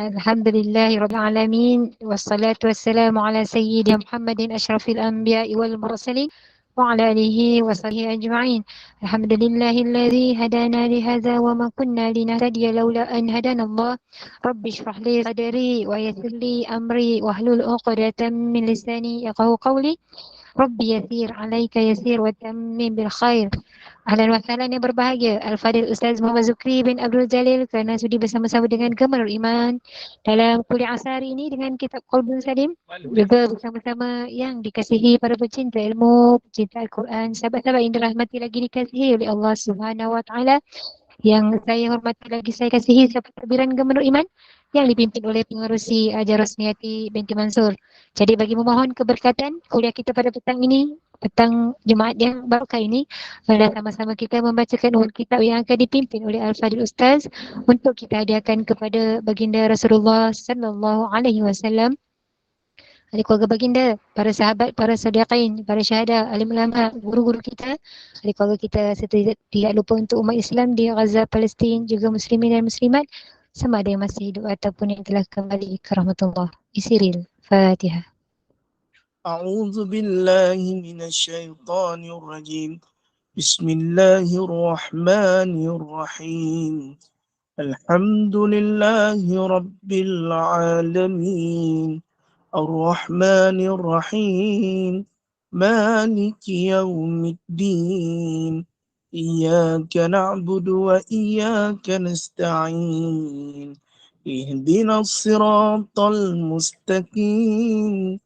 Alhamdulillahi Rabbil Alamin. Wassalatu wassalamu ala Sayyidina Muhammadin ashrafil anbiya'i wal mursalin wa ala alihi wa sahbihi ajma'in. Alhamdulillahilladzi hadana li hadza wa ma kunna linahtadiya laula an hadana Allah. Rabbi shrah li sadri wa yassir li amri wahlul 'uqdatam min lisani yafqahu qawli. Rabbi yassir 'alaika yassir wa tammim bil khair. Ahlan wa sahlan yang berbahagia Al-Fadhil Ustaz Muhammad Zukri bin Abdul Jalil kerana sudi bersama-sama dengan Gemarul Iman dalam kuliah asar ini dengan kitab Qalbun Salim, juga bersama-sama yang dikasihi para pecinta ilmu, pecinta Al-Quran, sahabat-sahabat yang dirahmati lagi dikasihi oleh Allah Subhanahu Wa Taala, yang saya hormati lagi saya kasihi sahabat tabiran Gemarul Iman yang dipimpin oleh pengerusi Hajar Rosniati binti Mansur. Jadi bagi memohon keberkatan kuliah kita pada petang ini, petang Jumaat yang barakah ini, adalah sama-sama kita membacakan kitab yang akan dipimpin oleh Al-Fadhil Ustaz untuk kita hadiahkan kepada baginda Rasulullah sallallahu alaihi wasallam, ahli keluarga baginda, para sahabat, para sadiqin, para syahada, alim ulama, guru-guru kita, ahli keluarga kita, serta tidak lupa untuk umat Islam di Gaza, Palestin, juga muslimin dan muslimat, sama ada yang masih hidup ataupun yang telah kembali ke rahmatullah. Isiril Fatihah. A'udzu billahi minasyaitonir rajim. Bismillahirrahmanirrahim. Alhamdulillahi rabbil alamin. Ar-Rahmanir Rahim. Maliki yaumiddin. Iyyaka na'budu wa iyyaka nasta'in. Ihdinas siratal mustaqim.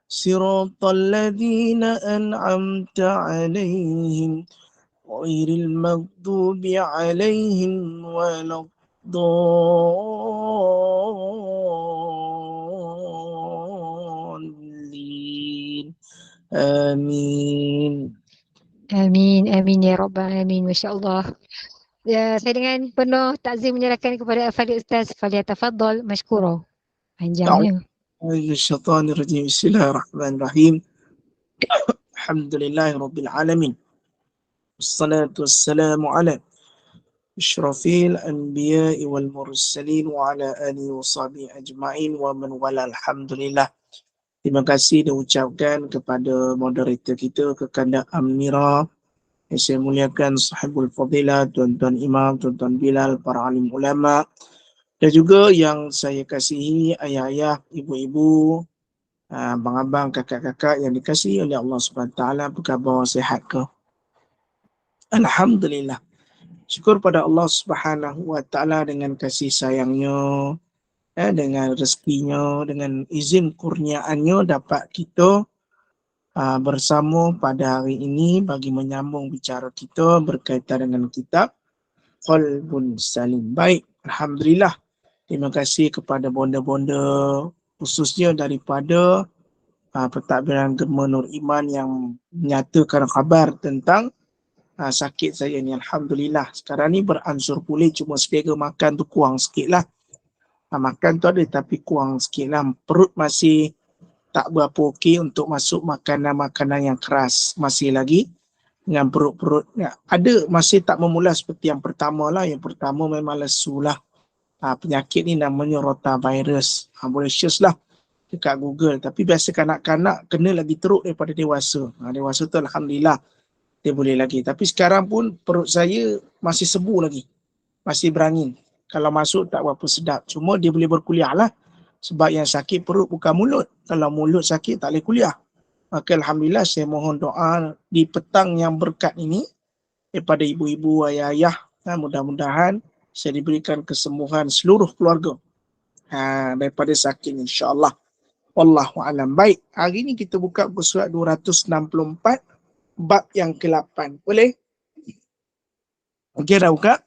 صراط الذين أنعمت عليهم غير المغضوب عليهم ولا الضالين آمين. Amin, amin ya rabbal alamin. Masya-Allah. Ya, saya dengan penuh takzim menyerahkan kepada Al-Fadhil Ustaz. Falyatafaddal mashkura. Panjangnya. Syaitanirrajim. Bismillahirrahmanirrahim. Alhamdulillahi rabbil alamin. Wassalatu wassalamu ala asyrafil anbiya'i wal mursalin wa ala alihi wa sahbihi ajma'in wa man wala. Alhamdulillah. Terima kasih diucapkan kepada moderator kita, Kekanda Amira, yang saya muliakan, sahibul fadilah, tuan-tuan imam, tuan-tuan Bilal, para alim ulama, dan juga yang saya kasihi ayah-ayah, ibu-ibu, abang-abang, kakak-kakak yang dikasihi oleh Allah SWT. Apa khabar, sihat ke? Alhamdulillah. Syukur pada Allah Subhanahu Wa Taala dengan kasih sayangnya, dengan rezekinya, dengan izin kurniaannya dapat kita bersama pada hari ini bagi menyambung bicara kita berkaitan dengan kitab Qalbun Salim. Baik, alhamdulillah. Terima kasih kepada bonda-bonda, khususnya daripada pentadbiran Gema Nur Iman yang menyatakan khabar tentang sakit saya ni. Alhamdulillah. Sekarang ni beransur pulih, cuma selera makan tu kurang sikit lah. Makan tu ada tapi kurang sikit lah. Perut masih tak berapa okey untuk masuk makanan-makanan yang keras. Masih lagi dengan perut-perut. Ada masih tak memula seperti yang pertama lah. Yang pertama memang lesu lah. Penyakit ni namanya rotavirus. Boleh search lah dekat Google. Tapi biasa kanak-kanak kena lagi teruk daripada dewasa. Dewasa tu alhamdulillah dia boleh lagi. Tapi sekarang pun perut saya masih sebu lagi. Masih berangin. Kalau masuk tak berapa sedap. Cuma dia boleh berkuliah lah. Sebab yang sakit perut bukan mulut. Kalau mulut sakit tak boleh kuliah. Maka alhamdulillah saya mohon doa di petang yang berkat ini daripada ibu-ibu, ayah-ayah. Mudah-mudahan saya diberikan kesembuhan seluruh keluarga daripada sakit, insya-Allah. Wallahu a'lam. Baik, hari ini kita buka buku surat 264 bab yang ke-8. Boleh? Okey, dah buka.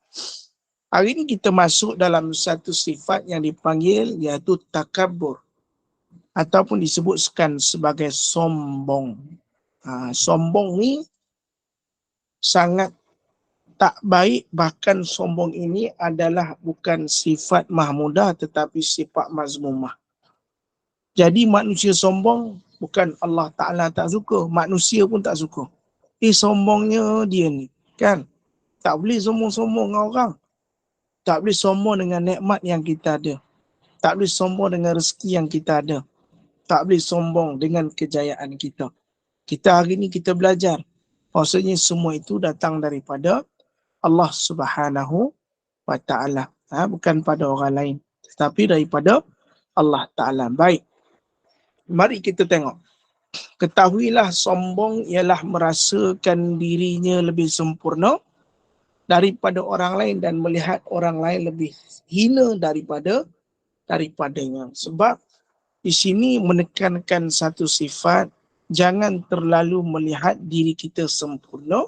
Hari ini kita masuk dalam satu sifat yang dipanggil iaitu takabur ataupun disebutkan sebagai sombong. Sombong ni sangat tak baik, bahkan sombong ini adalah bukan sifat mahmudah tetapi sifat mazmumah. Jadi manusia sombong bukan Allah Ta'ala tak suka, manusia pun tak suka. Sombongnya dia ni, kan? Tak boleh sombong-sombong dengan orang. Tak boleh sombong dengan nikmat yang kita ada. Tak boleh sombong dengan rezeki yang kita ada. Tak boleh sombong dengan kejayaan kita. Kita hari ni kita belajar. Maksudnya semua itu datang daripada Allah Subhanahu wa Ta'ala. Bukan pada orang lain. Tetapi daripada Allah Ta'ala. Baik. Mari kita tengok. Ketahuilah sombong ialah merasakan dirinya lebih sempurna daripada orang lain dan melihat orang lain lebih hina daripadanya. Sebab di sini menekankan satu sifat, jangan terlalu melihat diri kita sempurna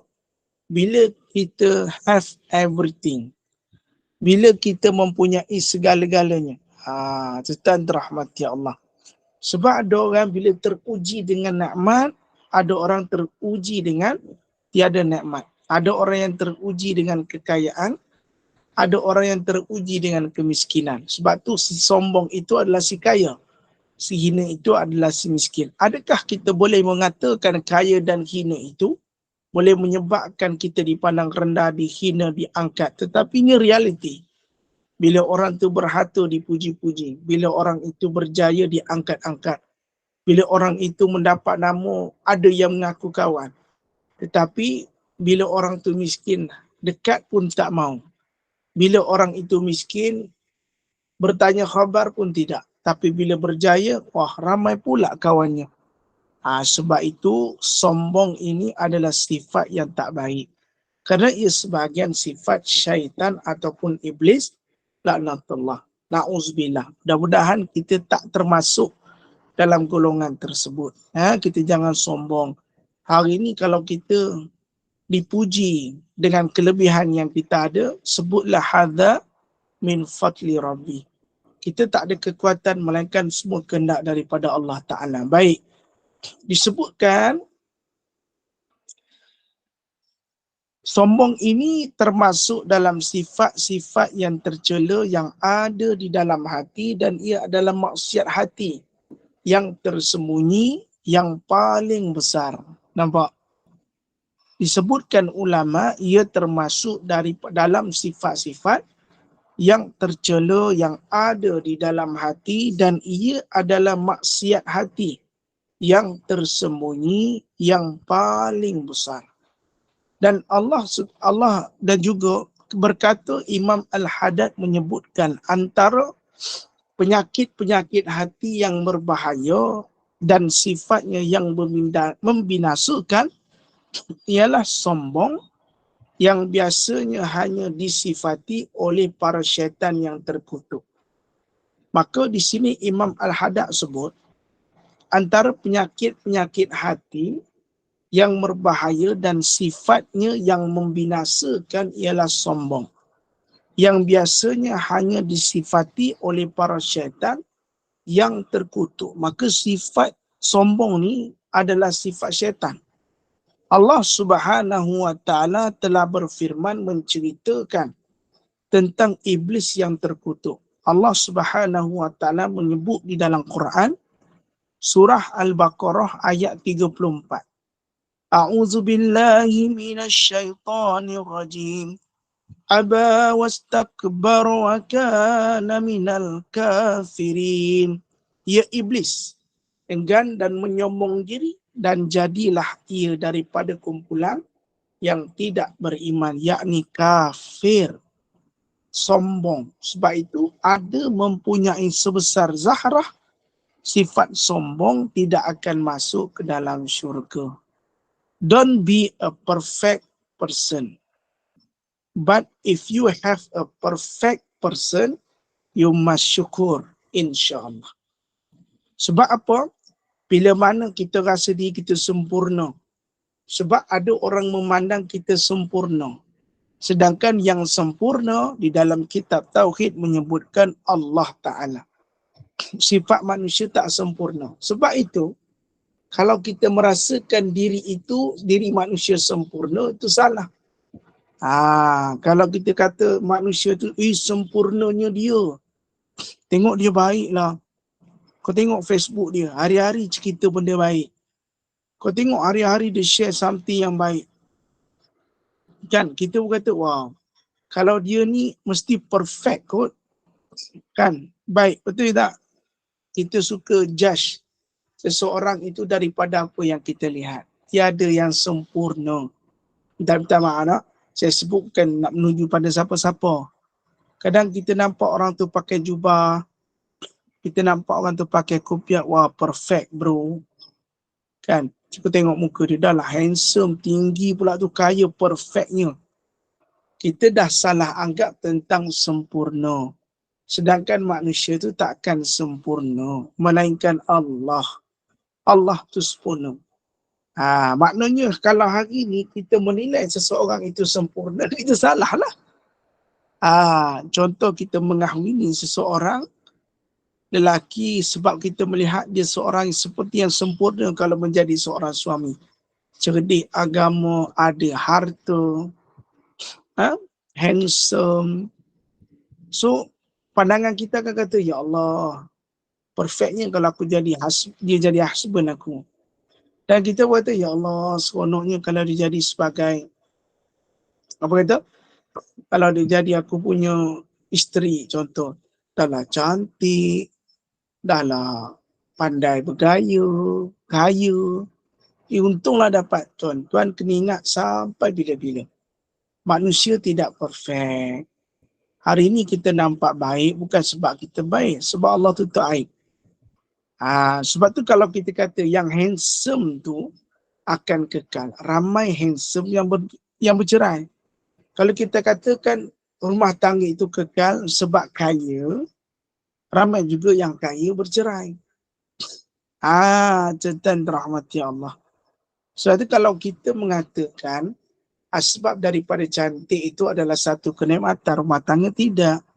bila kita have everything. Bila kita mempunyai segala-galanya. Tuan rahmati Allah. Sebab ada orang bila teruji dengan nikmat, ada orang teruji dengan tiada nikmat. Ada orang yang teruji dengan kekayaan, ada orang yang teruji dengan kemiskinan. Sebab tu si sombong itu adalah si kaya. Si hina itu adalah si miskin. Adakah kita boleh mengatakan kaya dan hina itu boleh menyebabkan kita dipandang rendah, dihina, diangkat? Tetapi ini realiti. Bila orang tu berharta dipuji-puji. Bila orang itu berjaya diangkat-angkat. Bila orang itu mendapat nama, ada yang mengaku kawan. Tetapi bila orang tu miskin, dekat pun tak mau. Bila orang itu miskin, bertanya khabar pun tidak. Tapi bila berjaya, wah ramai pula kawannya. Sebab itu sombong ini adalah sifat yang tak baik. Kerana ia sebahagian sifat syaitan ataupun iblis. Laknatullah. Na'uzubillah. Mudah-mudahan kita tak termasuk dalam golongan tersebut. Kita jangan sombong. Hari ini kalau kita dipuji dengan kelebihan yang kita ada, sebutlah hadza min fadli rabbi. Kita tak ada kekuatan melainkan semua kehendak daripada Allah Ta'ala. Baik. Disebutkan sombong ini termasuk dalam sifat-sifat yang tercela yang ada di dalam hati dan ia adalah maksiat hati yang tersembunyi yang paling besar. Nampak? Disebutkan ulama ia termasuk dalam sifat-sifat yang tercela yang ada di dalam hati dan ia adalah maksiat hati yang tersembunyi yang paling besar. Dan Allah dan juga berkata Imam Al-Haddad menyebutkan antara penyakit-penyakit hati yang berbahaya dan sifatnya yang membinasakan ialah sombong yang biasanya hanya disifati oleh para syaitan yang terkutuk. Maka di sini Imam Al-Haddad sebut antara penyakit-penyakit hati yang berbahaya dan sifatnya yang membinasakan ialah sombong. Yang biasanya hanya disifati oleh para syaitan yang terkutuk. Maka sifat sombong ni adalah sifat syaitan. Allah Subhanahu wa Ta'ala telah berfirman menceritakan tentang iblis yang terkutuk. Allah Subhanahu wa Ta'ala menyebut di dalam Quran surah Al-Baqarah ayat 34. A'udzu billahi minasy syaithanir rajim. Aba wastakbar wa kana minal kafirin. Ya iblis, enggan dan menyombong diri dan jadilah ia daripada kumpulan yang tidak beriman, yakni kafir, sombong. Sebab itu ada mempunyai sebesar Zahrah, sifat sombong tidak akan masuk ke dalam syurga. Don't be a perfect person. But if you have a perfect person, you must syukur, insyaAllah. Sebab apa? Bila mana kita rasa diri kita sempurna. Sebab ada orang memandang kita sempurna. Sedangkan yang sempurna di dalam kitab Tauhid menyebutkan Allah Ta'ala. Sifat manusia tak sempurna. Sebab itu, kalau kita merasakan diri manusia sempurna, itu salah. Kalau kita kata manusia tu, sempurnanya dia. Tengok dia baiklah. Kau tengok Facebook dia, hari-hari cerita benda baik. Kau tengok hari-hari dia share something yang baik. Kan, kita berkata, wow, kalau dia ni mesti perfect kot. Kan, Baik, betul tak? Kita suka judge seseorang itu daripada apa yang kita lihat. Tiada yang sempurna. Tak minta maaf nak. Saya sebutkan nak menuju pada siapa-siapa. Kadang kita nampak orang tu pakai jubah. Kita nampak orang tu pakai kopiah. Wah, perfect bro. Kan? Cuba tengok muka dia. Dah lah handsome, tinggi pula tu, kaya, perfectnya. Kita dah salah anggap tentang sempurna. Sedangkan manusia tu takkan sempurna. Melainkan Allah. Allah tu sempurna. Maknanya kalau hari ni kita menilai seseorang itu sempurna, itu salah lah. Contoh kita mengahwini seseorang lelaki sebab kita melihat dia seorang seperti yang sempurna kalau menjadi seorang suami. Cerdik, agama, ada harta, handsome. So, pandangan kita akan kata, ya Allah, perfectnya kalau aku dia jadi husband aku. Dan kita kata, ya Allah, seronoknya kalau dia jadi sebagai, apa kata? Kalau dia jadi aku punya isteri, contoh. Dah lah cantik, dah lah pandai bergaya, kaya. Untunglah dapat tuan-tuan kena ingat sampai bila-bila. Manusia tidak perfect. Hari ini kita nampak baik bukan sebab kita baik, sebab Allah tutup aib. Sebab tu kalau kita kata yang handsome tu akan kekal. Ramai handsome yang bercerai. Kalau kita katakan rumah tangga itu kekal sebab kaya, ramai juga yang kaya bercerai. Tuan rahmati Allah. Sebab itu kalau kita mengatakan sebab daripada cantik itu adalah satu kenikmatan rumah tangga, tidak.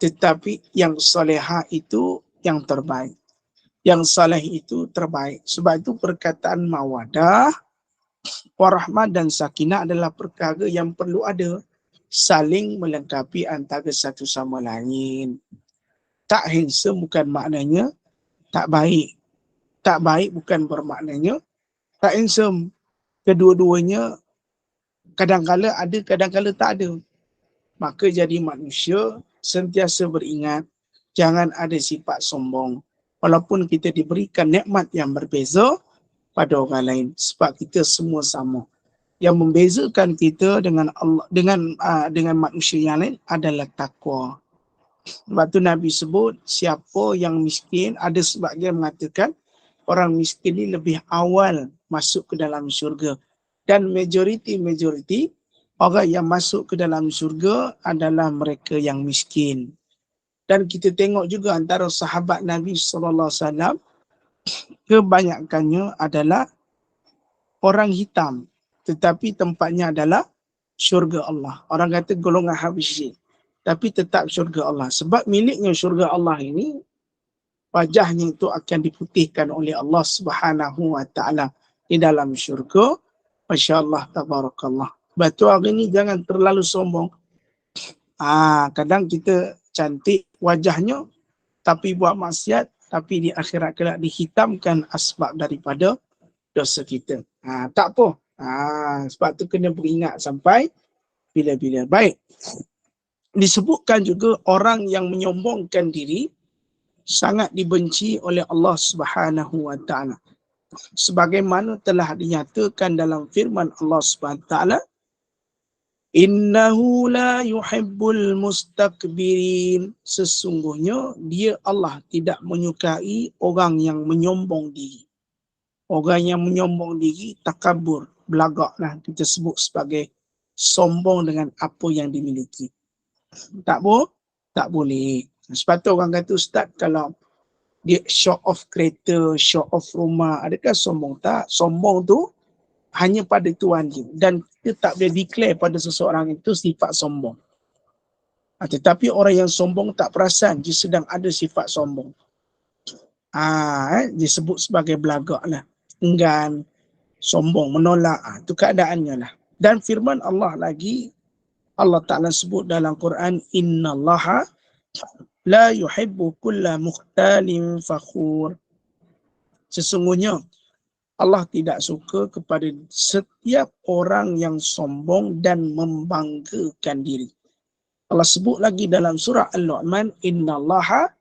Tetapi yang solehah itu yang terbaik. Yang saleh itu terbaik. Sebab itu perkataan mawadah, warahmah dan sakinah adalah perkara yang perlu ada. Saling melengkapi antara satu sama lain. Tak handsome bukan maknanya tak baik. Tak baik bukan bermaknanya tak handsome. Kedua-duanya kadang-kala ada, kadang-kala tak ada. Maka jadi manusia sentiasa beringat, jangan ada sifat sombong. Walaupun kita diberikan nikmat yang berbeza pada orang lain. Sebab kita semua sama. Yang membezakan kita dengan Allah, dengan manusia yang lain adalah takwa. Sebab tu Nabi sebut, siapa yang miskin, ada sebagian mengatakan orang miskin ni lebih awal masuk ke dalam syurga. Dan majoriti orang yang masuk ke dalam syurga adalah mereka yang miskin. Dan kita tengok juga antara sahabat Nabi SAW, kebanyakannya adalah orang hitam. Tetapi tempatnya adalah syurga Allah. Orang kata golongan Habsyi. Tapi tetap syurga Allah. Sebab miliknya syurga Allah ini, wajahnya itu akan diputihkan oleh Allah Subhanahu Wa Taala di dalam syurga. Masya Allah, tabarakallah. Batu hari ini jangan terlalu sombong. Kadang kita cantik wajahnya, tapi buat maksiat, tapi di akhirat kelak dihitamkan asbab daripada dosa kita. Tak apa. Sebab tu kena beringat sampai bila-bila. Baik. Disebutkan juga orang yang menyombongkan diri sangat dibenci oleh Allah Subhanahu Wa Taala. Sebagaimana telah dinyatakan dalam firman Allah Subhanahu Wa Taala, Innahu la yuhibbul mustakbirin. Sesungguhnya dia Allah tidak menyukai orang yang menyombong diri. Orang yang menyombong diri, takabur, belagaklah kita sebut sebagai sombong dengan apa yang dimiliki. Tak boleh. Sebab tu orang kata, Ustaz, kalau dia show off kereta, show off rumah, adakah sombong? Tak. Sombong tu hanya pada Tuhan dia. Dan kita tak boleh declare pada seseorang itu sifat sombong. Tetapi orang yang sombong tak perasan dia sedang ada sifat sombong. Disebut sebagai belagak lah. Enggan, sombong, menolak. Itu keadaannya lah. Dan firman Allah lagi, Allah Ta'ala sebut dalam Quran, Innallaha la yuhibbu kulla mukhtalin fakhur. Sesungguhnya Allah tidak suka kepada setiap orang yang sombong dan membanggakan diri. Allah sebut lagi dalam surah Al-Lu'man, Innallaha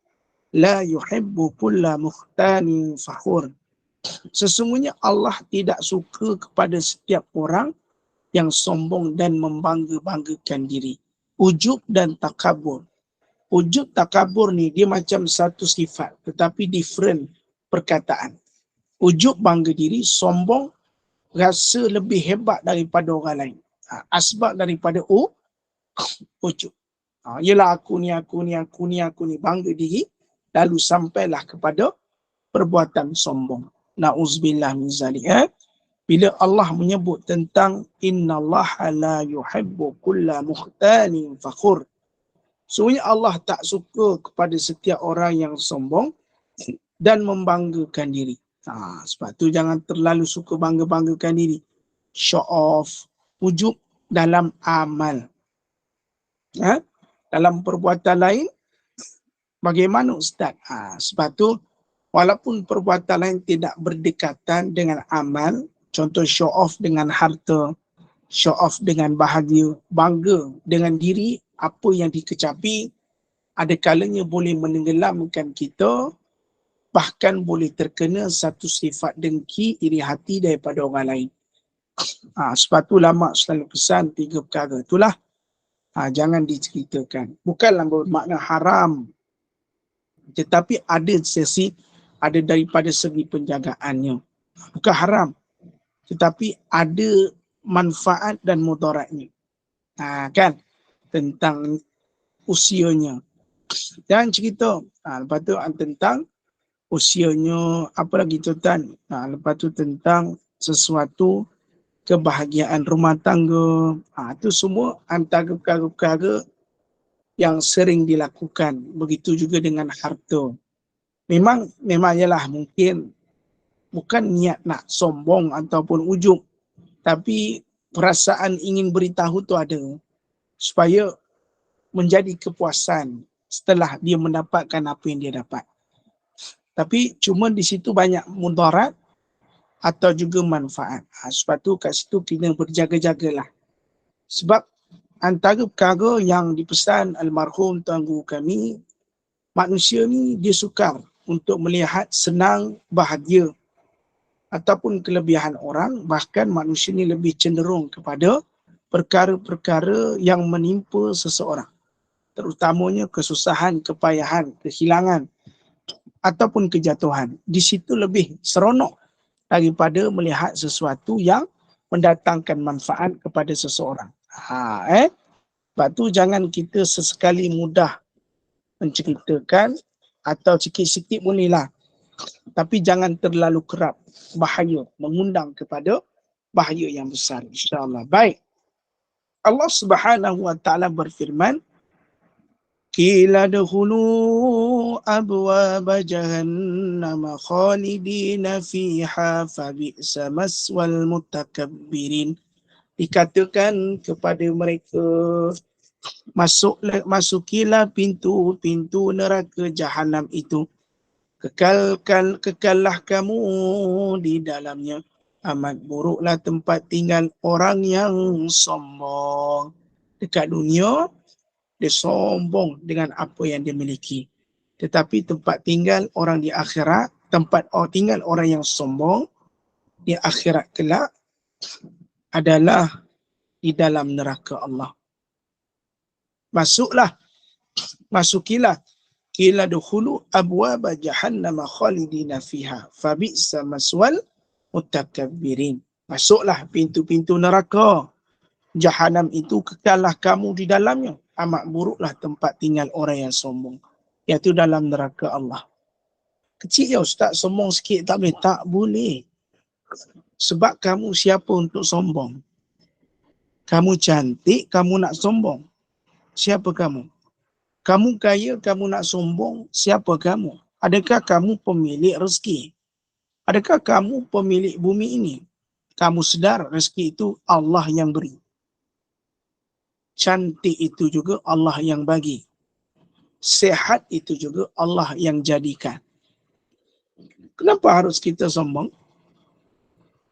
la yuhibbu kulla mukhtalin fakhur. Sesungguhnya Allah tidak suka kepada setiap orang yang sombong dan membangga-banggakan diri. Ujub dan takabur. Ujub takabur ni dia macam satu sifat tetapi different perkataan. Ujub bangga diri, sombong rasa lebih hebat daripada orang lain. Asbab daripada ujub. Yelah aku ni, bangga diri, lalu sampailah kepada perbuatan sombong. Na'udzubillah min zalik. Bila Allah menyebut tentang innallaha la yuhibbu kulla mukhtalin fakhur. Sebenarnya Allah tak suka kepada setiap orang yang sombong dan membanggakan diri. Sebab tu jangan terlalu suka bangga-banggakan diri. Show off, ujub dalam amal. Dalam perbuatan lain, bagaimana Ustaz? Sebab tu, walaupun perbuatan lain tidak berdekatan dengan amal, contoh show off dengan harta, show off dengan bahagia, bangga dengan diri, apa yang dikecapi, ada kalanya boleh menenggelamkan kita, bahkan boleh terkena satu sifat dengki, iri hati daripada orang lain. Sebab tu ulama selalu pesan 3 perkara. Itulah jangan diceritakan. Bukanlah bermakna haram, tetapi ada daripada segi penjagaannya. Bukan haram, tetapi ada manfaat dan mudaratnya. Kan? Tentang usianya. Jangan cerita. Lepas tu tentang usianya, apa lagi tuan? Lepas tu tentang sesuatu kebahagiaan rumah tangga. Itu semua antara perkara-perkara yang sering dilakukan. Begitu juga dengan harta. Memang ialah mungkin bukan niat nak sombong ataupun ujub, tapi perasaan ingin beritahu tu ada, supaya menjadi kepuasan setelah dia mendapatkan apa yang dia dapat. Tapi cuma di situ banyak mudarat atau juga manfaat. Sebab tu kat situ kena berjaga-jagalah. Sebab antara perkara yang dipesan almarhum Tuan Guru kami, manusia ni dia sukar untuk melihat senang, bahagia ataupun kelebihan orang. Bahkan manusia ni lebih cenderung kepada perkara-perkara yang menimpa seseorang, terutamanya kesusahan, kepayahan, kehilangan ataupun kejatuhan. Di situ lebih seronok daripada melihat sesuatu yang mendatangkan manfaat kepada seseorang. Sebab tu jangan kita sesekali mudah menceritakan, atau sikit-sikit bolehlah, tapi jangan terlalu kerap, bahaya, mengundang kepada bahaya yang besar, insya-Allah. Baik. Allah Subhanahu wa taala berfirman, Qila dukhulu abwaba jahannam khalidina fiha fabi'sa maswal mutakabbirin. Dikatakan kepada mereka, masukilah pintu-pintu neraka jahanam itu. Kekallah kamu di dalamnya. Amat buruklah tempat tinggal orang yang sombong. Dekat dunia, dia sombong dengan apa yang dia miliki. Tetapi tempat tinggal orang di akhirat, tempat tinggal orang yang sombong di akhirat kelak adalah di dalam neraka Allah. Masukilah. Qila dukhulu abwaba jahannam khalidina fiha fabi'sa maswal mutakabbirin. Masuklah pintu-pintu neraka jahanam itu, kekallah kamu di dalamnya. Amat buruklah tempat tinggal orang yang sombong, iaitu dalam neraka Allah. Kecil ya Ustaz, sombong sikit tak boleh? Tak boleh. Sebab kamu siapa untuk sombong? Kamu cantik, kamu nak sombong. Siapa kamu? Kamu kaya, kamu nak sombong. Siapa kamu? Adakah kamu pemilik rezeki? Adakah kamu pemilik bumi ini? Kamu sedar rezeki itu Allah yang beri. Cantik itu juga Allah yang bagi. Sehat itu juga Allah yang jadikan. Kenapa harus kita sombong?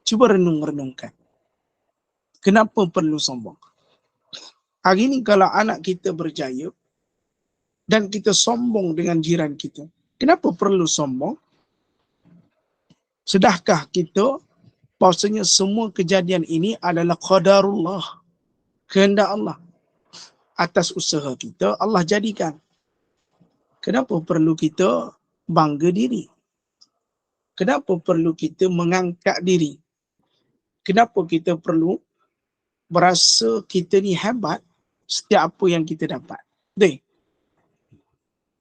Cuba renung-renungkan. Kenapa perlu sombong? Hari ini kalau anak kita berjaya dan kita sombong dengan jiran kita, Kenapa perlu sombong? Sedahkah kita bahawasanya semua kejadian ini adalah qadarullah, kehendak Allah. Atas usaha kita, Allah jadikan. Kenapa perlu kita bangga diri? Kenapa perlu kita mengangkat diri? Kenapa kita perlu berasa kita ni hebat setiap apa yang kita dapat? Betul?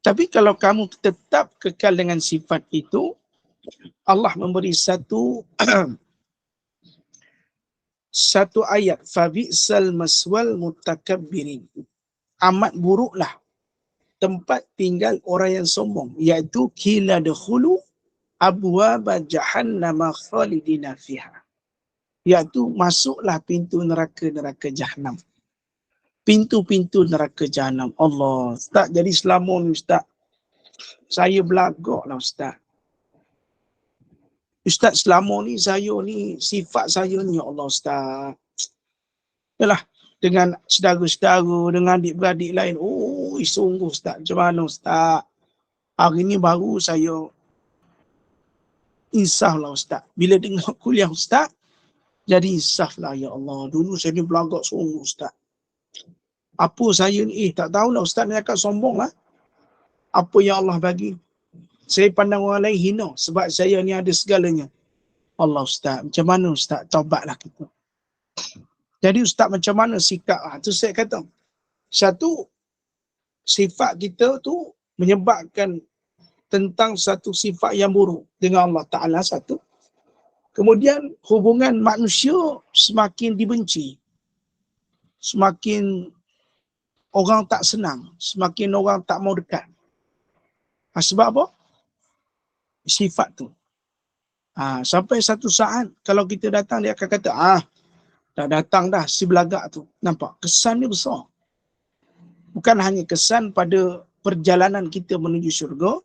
Tapi kalau kamu tetap kekal dengan sifat itu, Allah memberi satu satu ayat, fabi'sal maswal mutakabbirin. Amat buruklah tempat tinggal orang yang sombong, iaitu qila dkhulu abwaaba jahannam khalidina fiha. Iaitu masuklah pintu neraka Jahannam. Pintu-pintu neraka Jahannam. Allah, Ustaz jadi selama ni Ustaz, saya belagak lah Ustaz. Ustaz selama ni saya ni, sifat saya ni ya Allah Ustaz. Yalah, dengan saudara-saudara, dengan adik-beradik lain. Oh, sungguh Ustaz, macam mana Ustaz? Hari ni baru saya insaf lah Ustaz. Bila dengar kuliah Ustaz, jadi insaf lah ya Allah. Dulu saya ni belagak sungguh Ustaz. Apa saya ni, tak tahulah Ustaz ni akan sombong lah. Apa yang Allah bagi. Saya pandang orang lain hina sebab saya ni ada segalanya. Allah Ustaz, macam mana Ustaz? Taubatlah kita. Jadi Ustaz macam mana sikap? Tu saya kata. Satu, sifat kita tu menyebabkan tentang satu sifat yang buruk dengan Allah Ta'ala satu. Kemudian hubungan manusia semakin dibenci. Semakin orang tak senang. Semakin orang tak mau dekat. Sebab apa? Sifat tu. Sampai satu saat kalau kita datang dia akan kata, dah datang dah si belagak tu. Nampak? Kesan dia besar. Bukan hanya kesan pada perjalanan kita menuju syurga,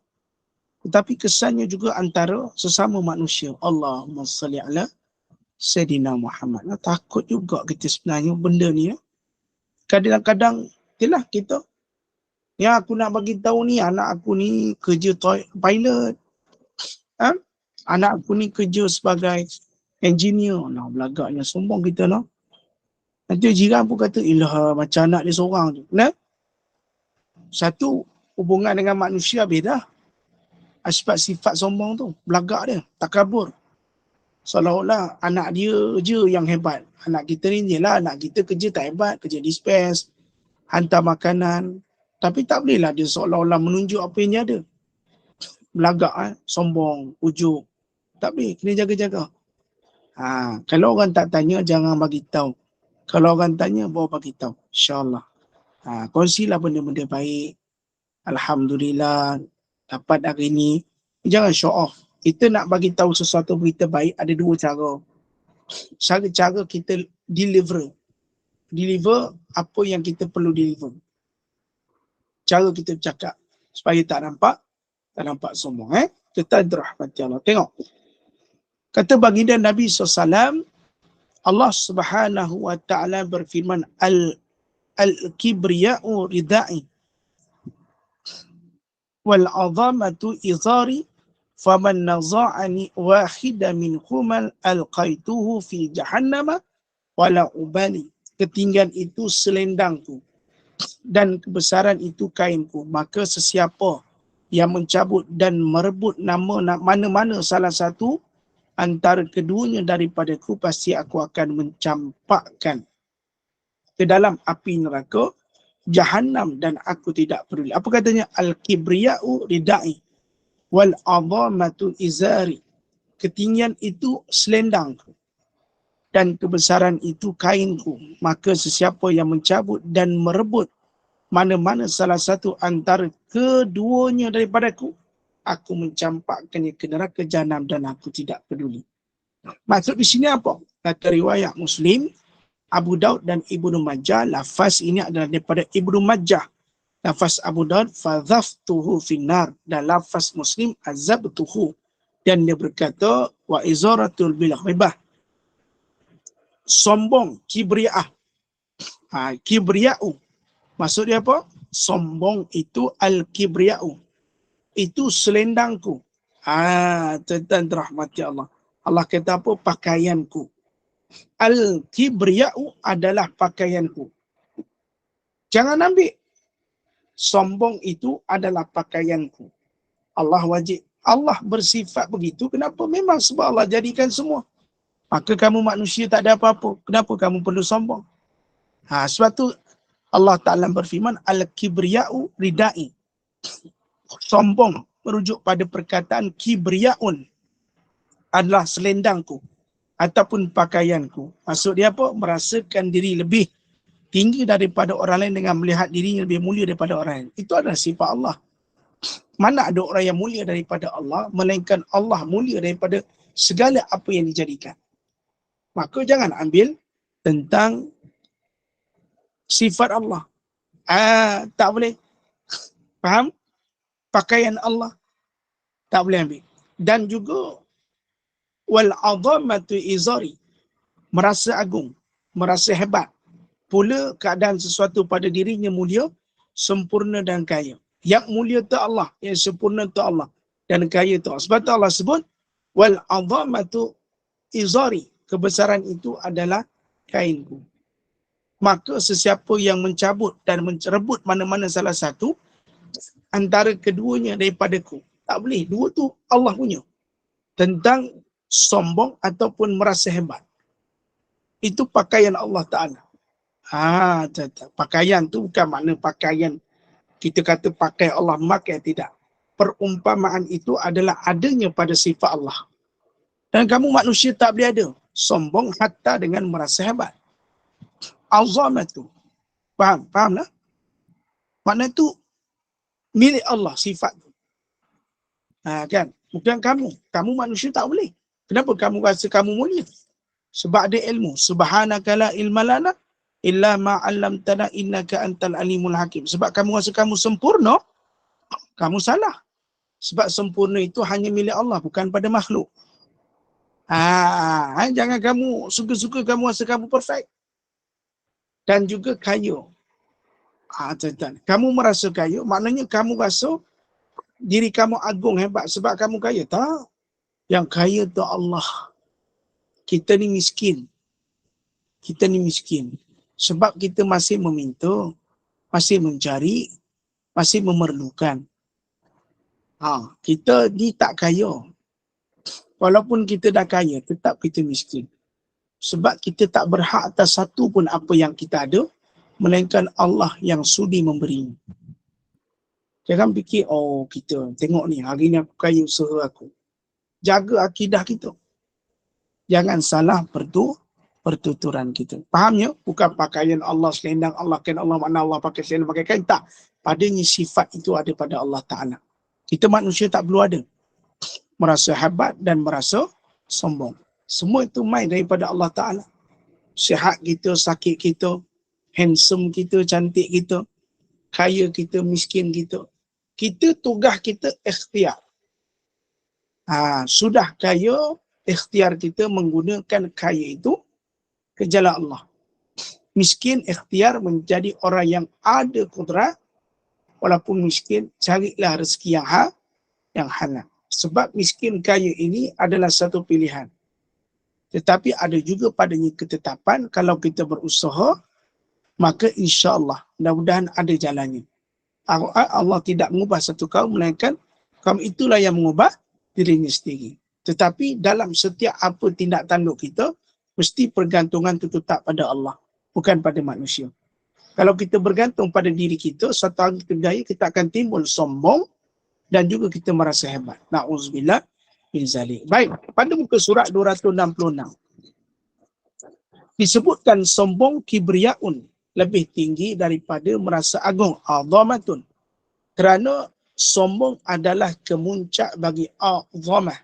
tetapi kesannya juga antara sesama manusia. Allahumma salli ala Sayyidina Muhammad. Takut juga kita sebenarnya benda ni. Kadang-kadang itulah kita. Yang aku nak bagi tahu ni, anak aku ni kerja pilot. Anak aku ni kerja sebagai engineer. Nah, belagaknya sombong kita lah. Nanti jiran pun kata, ilah macam anak dia seorang tu. Nah, satu, hubungan dengan manusia beda. Sebab sifat sombong tu, belagak dia, takabur. Seolah-olah anak dia je yang hebat. Anak kita ni je lah, anak kita kerja tak hebat, kerja dispense, hantar makanan. Tapi tak bolehlah dia seolah-olah menunjuk apa yang dia ada. Belagak, sombong, ujuk. Tak boleh, kena jaga-jaga. Kalau orang tak tanya, jangan bagi tahu. Kalau orang tanya, bawa bagi tahu. InsyaAllah. Kongsilah benda-benda baik. Alhamdulillah, dapat hari ni. Jangan show off. Kita nak bagi tahu sesuatu berita baik, ada dua cara. Cara kita deliver apa yang kita perlu deliver. Cara kita bercakap supaya tak nampak sombong. Kita dirahmati Allah. Tengok. Kata baginda Nabi SAW, Allah Subhanahu wa ta'ala berfirman, Al-kibriya'u ridai wal-azamatu izari faman naza'ani wahida minhumal alqaituhu fi jahannama wala ubali. Ketinggian itu selendangku dan kebesaran itu kainku, maka sesiapa yang mencabut dan merebut nama mana-mana salah satu antara keduanya daripadaku, pasti aku akan mencampakkan ke dalam api neraka Jahannam dan aku tidak peduli. Apa katanya? Al-kibriya'u ridai wal azamatu izari. Ketinggian itu selendangku dan kebesaran itu kainku, maka sesiapa yang mencabut dan merebut mana-mana salah satu antara keduanya daripadaku, aku mencampakkannya ke neraka Jahannam dan aku tidak peduli. Maksud di sini apa? Kata riwayat Muslim, Abu Daud dan Ibnu Majah, lafaz ini adalah daripada Ibnu Majah. Lafaz Abu Daud, fadhaftuhu finnar, dan lafaz Muslim, azabtuhu. Dan dia berkata, wa izaratul bil ghibah. Sombong, kibri'ah. Kibri'a'u. Maksud dia apa? Sombong itu al-kibri'a'u. itu selendangku. Tuan rahmati Allah. Allah kata apa? Pakaianku. Al-kibriya'u adalah pakaianku. Jangan ambil. Sombong itu adalah pakaianku. Allah wajib. Allah bersifat begitu. Kenapa? Memang sebab Allah jadikan semua. Maka kamu manusia tak ada apa-apa. Kenapa kamu perlu sombong? Sebab tu Allah Ta'ala berfirman, Al-kibriya'u ridai. Sombong merujuk pada perkataan kibriya'un adalah selendangku ataupun pakaianku. Maksud dia apa? Merasakan diri lebih tinggi daripada orang lain dengan melihat dirinya lebih mulia daripada orang lain. Itu adalah sifat Allah. Mana ada orang yang mulia daripada Allah, melainkan Allah mulia daripada segala apa yang dijadikan. Maka jangan ambil tentang sifat Allah. Tak boleh. Faham? Pakaian Allah. Tak boleh ambil. Dan juga wal azamatu izari. Merasa agung. Merasa hebat. Pula keadaan sesuatu pada dirinya mulia, sempurna dan kaya. Yang mulia tu Allah. Yang sempurna tu Allah. Dan kaya tu Allah. Sebab tu Allah sebut wal azamatu izari. Kebesaran itu adalah kainku. Maka sesiapa yang mencabut dan mencerebut mana-mana salah satu antara keduanya daripadaku. Tak boleh. Dua tu Allah punya. Tentang sombong ataupun merasa hebat. Itu pakaian Allah Ta'ala. Pakaian tu bukan makna pakaian kita kata pakai Allah memakai, tidak. Perumpamaan itu adalah adanya pada sifat Allah. Dan kamu manusia tak boleh ada sombong hatta dengan merasa hebat. Azamatu. Faham? Faham lah? Makna tu milik Allah sifat tu. Kan? Bukan kamu. Kamu manusia tak boleh. Kenapa kamu rasa kamu mulia? Sebab ada ilmu. Subhanaka la ilma lana illa ma 'allamtana innaka antal alimul hakim. Sebab kamu rasa kamu sempurna, kamu salah. Sebab sempurna itu hanya milik Allah, bukan pada makhluk. Jangan kamu suka-suka kamu rasa kamu perfect. Dan juga kaya. Kamu merasa kaya, maknanya kamu rasa diri kamu agung hebat sebab kamu kaya. Tak. Yang kaya tu Allah. Kita ni miskin. Kita ni miskin. Sebab kita masih meminta, masih mencari, masih memerlukan. Kita ni tak kaya. Walaupun kita dah kaya, tetap kita miskin. Sebab kita tak berhak atas satu pun apa yang kita ada, melainkan Allah yang sudi memberi. Jangan fikir, kita tengok ni, hari ni aku kaya usaha aku. Jaga akidah kita. Jangan salah pertuturan kita. Fahamnya? Bukan pakaian Allah, selendang Allah, kain Allah, makna Allah pakai selendang, pakai kain. Tak. Padanya sifat itu ada pada Allah Ta'ala. Kita manusia tak perlu ada. Merasa hebat dan merasa sombong. Semua itu main daripada Allah Ta'ala. Sihat kita, sakit kita, handsome kita, cantik kita, kaya kita, miskin kita. Kita tugas kita ikhtiar. Sudah kaya, ikhtiar kita menggunakan kaya itu ke jalan Allah. Miskin ikhtiar menjadi orang yang ada kudrat, walaupun miskin, carilah rezeki yang halal. Sebab miskin kaya ini adalah satu pilihan. Tetapi ada juga padanya ketetapan, kalau kita berusaha, maka insya-Allah, mudah-mudahan ada jalannya. Allah tidak mengubah satu kaum, melainkan kaum itulah yang mengubah dirinya sendiri. Tetapi dalam setiap apa tindak tanduk kita, mesti pergantungan itu tetap pada Allah, bukan pada manusia. Kalau kita bergantung pada diri kita, satu hari kita berjaya, kita akan timbul sombong dan juga kita merasa hebat. Na'udzubillah min zalik. Baik, pada muka surat 266. Disebutkan sombong kibriyaun, lebih tinggi daripada merasa agung. Azamatun. Kerana sombong adalah kemuncak bagi azamah.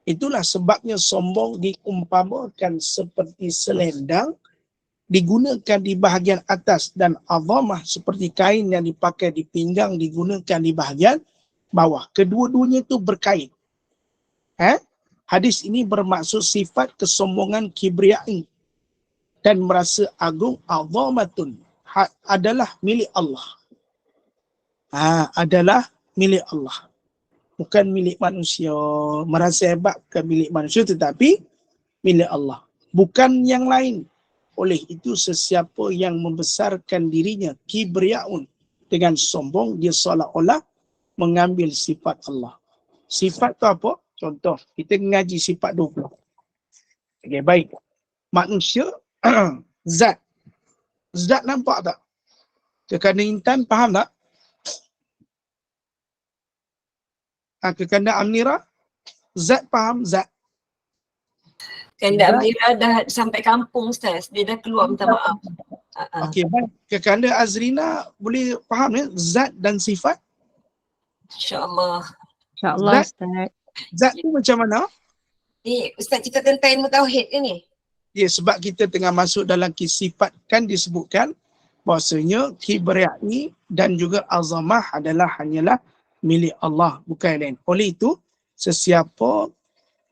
Itulah sebabnya sombong diumpamakan seperti selendang digunakan di bahagian atas dan azamah seperti kain yang dipakai di pinggang digunakan di bahagian bawah. Kedua-duanya itu berkait. Hadis ini bermaksud sifat kesombongan kibriyai dan merasa agung azamatun adalah milik Allah. Adalah milik Allah. bukan milik manusia. Merasa hebat bukan milik manusia tetapi milik Allah. Bukan yang lain. Oleh itu sesiapa yang membesarkan dirinya kibriyaun dengan sombong, dia seolah-olah mengambil sifat Allah. Sifat tu apa? Contoh, kita ngaji sifat 20. Okey, baik. Manusia, zat. Zat nampak tak? Kekanda intan, faham tak? Kekanda Amnira, zat faham? Zat. Kanda Amira dah sampai kampung Ustaz. Dia dah keluar, minta maaf. Okey, baik. Kekanda Azrina boleh faham ya? Zat dan sifat? InsyaAllah. InsyaAllah Zat. Ustaz. Zat tu macam mana? Ni Ustaz cerita tentang ilmu tauhid ke ni? Ya, sebab kita tengah masuk dalam sifat, kan disebutkan bahasanya kibriya'i dan juga azamah adalah hanyalah milik Allah, bukan yang lain. Oleh itu, sesiapa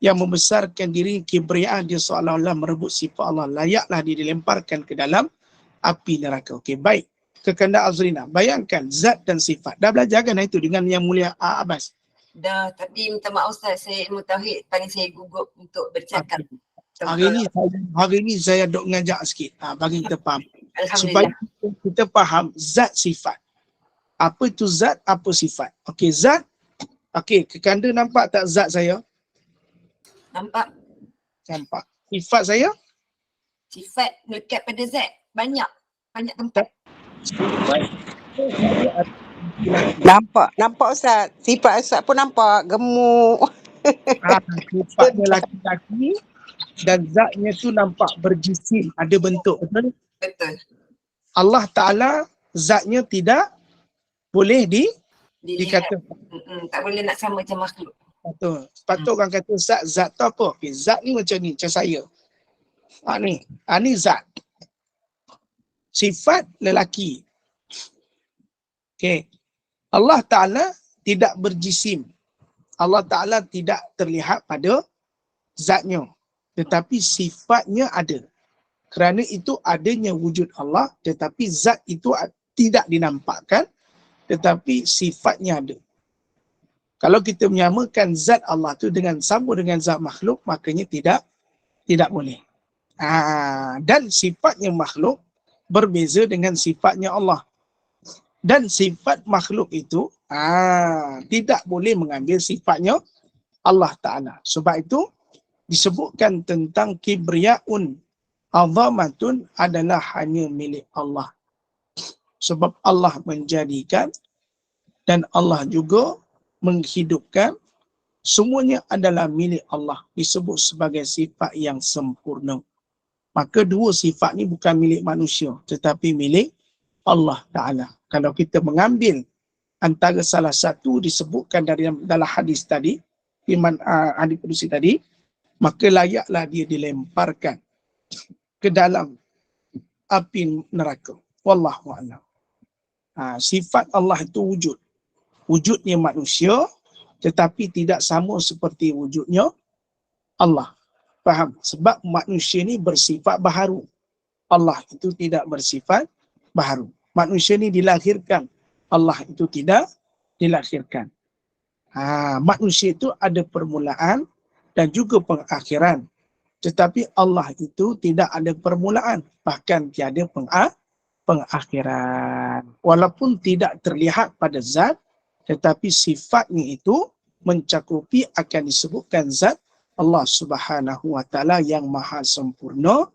yang membesarkan diri kibriya, dia seolah-olah merebut sifat Allah, layaklah dia dilemparkan ke dalam api neraka. Okey, baik. Kekanda Azrina, bayangkan zat dan sifat. Dah belajar kan itu dengan yang mulia Abbas? Dah, tapi minta maaf Ustaz, saya ilmu tauhid paling saya gugup untuk bercakap. Hari ini saya dok ngajak sikit, bagi kita faham. Supaya Alhamdulillah. kita faham zat sifat. Apa itu zat, apa sifat. Okey, zat. Okey, kekanda nampak tak zat saya? Nampak? Nampak. Sifat saya? Sifat melekat pada zat. Banyak tempat. Sifat. Nampak Ustaz. Sifat Ustaz pun nampak gemuk. Sifatnya laki-laki dan zatnya tu nampak berjisim, ada bentuk, betul? Betul. Allah Ta'ala zatnya tidak boleh Dilihat. dikatakan. Tak boleh nak sama macam makhluk. Betul. Sepatutnya orang kata zat tu apa? Okay, zat ni macam ni, macam saya. Ni zat. Sifat lelaki. Okay. Allah Ta'ala tidak berjisim. Allah Ta'ala tidak terlihat pada zatnya. Tetapi sifatnya ada. Kerana itu adanya wujud Allah, tetapi zat itu tidak dinampakkan, tetapi sifatnya ada. Kalau kita menyamakan zat Allah tu dengan sama dengan zat makhluk, makanya tidak boleh. Dan sifatnya makhluk berbeza dengan sifatnya Allah. Dan sifat makhluk itu tidak boleh mengambil sifatnya Allah Ta'ala. Sebab itu disebutkan tentang kibriyaun azamatun adalah hanya milik Allah. Sebab Allah menjadikan dan Allah juga menghidupkan, semuanya adalah milik Allah, disebut sebagai sifat yang sempurna. Maka dua sifat ni bukan milik manusia tetapi milik Allah Ta'ala. Kalau kita mengambil antara salah satu disebutkan dalam hadis tadi, iman hadis kudusi tadi, maka layaklah dia dilemparkan ke dalam api neraka. Wallahu a'lam. Sifat Allah itu wujud. Wujudnya manusia tetapi tidak sama seperti wujudnya Allah. Faham? Sebab manusia ni bersifat baharu. Allah itu tidak bersifat baharu. Manusia ni dilahirkan. Allah itu tidak dilahirkan. Manusia itu ada permulaan dan juga pengakhiran. Tetapi Allah itu tidak ada permulaan. Bahkan tiada pengakhiran. Walaupun tidak terlihat pada zat, tetapi sifatnya itu mencakupi, akan disebutkan zat Allah Subhanahu wa Ta'ala yang maha sempurna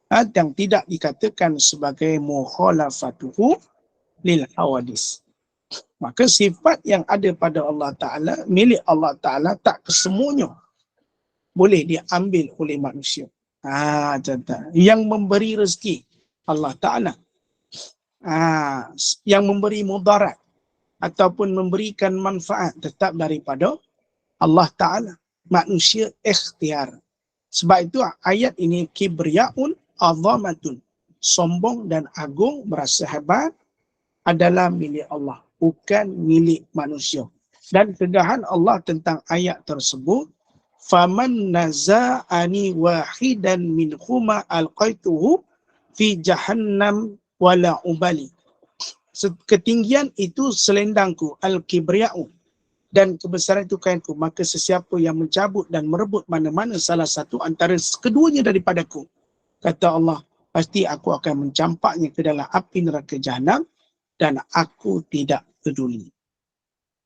dan tidak dikatakan sebagai mukhalafatuhu lil hawadis. Maka sifat yang ada pada Allah Ta'ala, milik Allah Ta'ala, tak kesemuanya boleh diambil oleh manusia. Contoh. Yang memberi rezeki Allah Ta'ala. Yang memberi mudarat ataupun memberikan manfaat tetap daripada Allah Ta'ala. Manusia ikhtiar. Sebab itu ayat ini kibriyaun azamatun. Sombong dan agung, berasa hebat adalah milik Allah, bukan milik manusia. Dan tegahan Allah tentang ayat tersebut, faman naza'ani wahidan minhuma alqaituhu fi jahannam wala ubali. Ketinggian itu selendangku, al-kibriya'u. dan kebesaran itu kainku, maka sesiapa yang mencabut dan merebut mana-mana salah satu antara keduanya daripadaku, kata Allah, pasti aku akan mencampaknya ke dalam api neraka jahanam dan aku tidak peduli.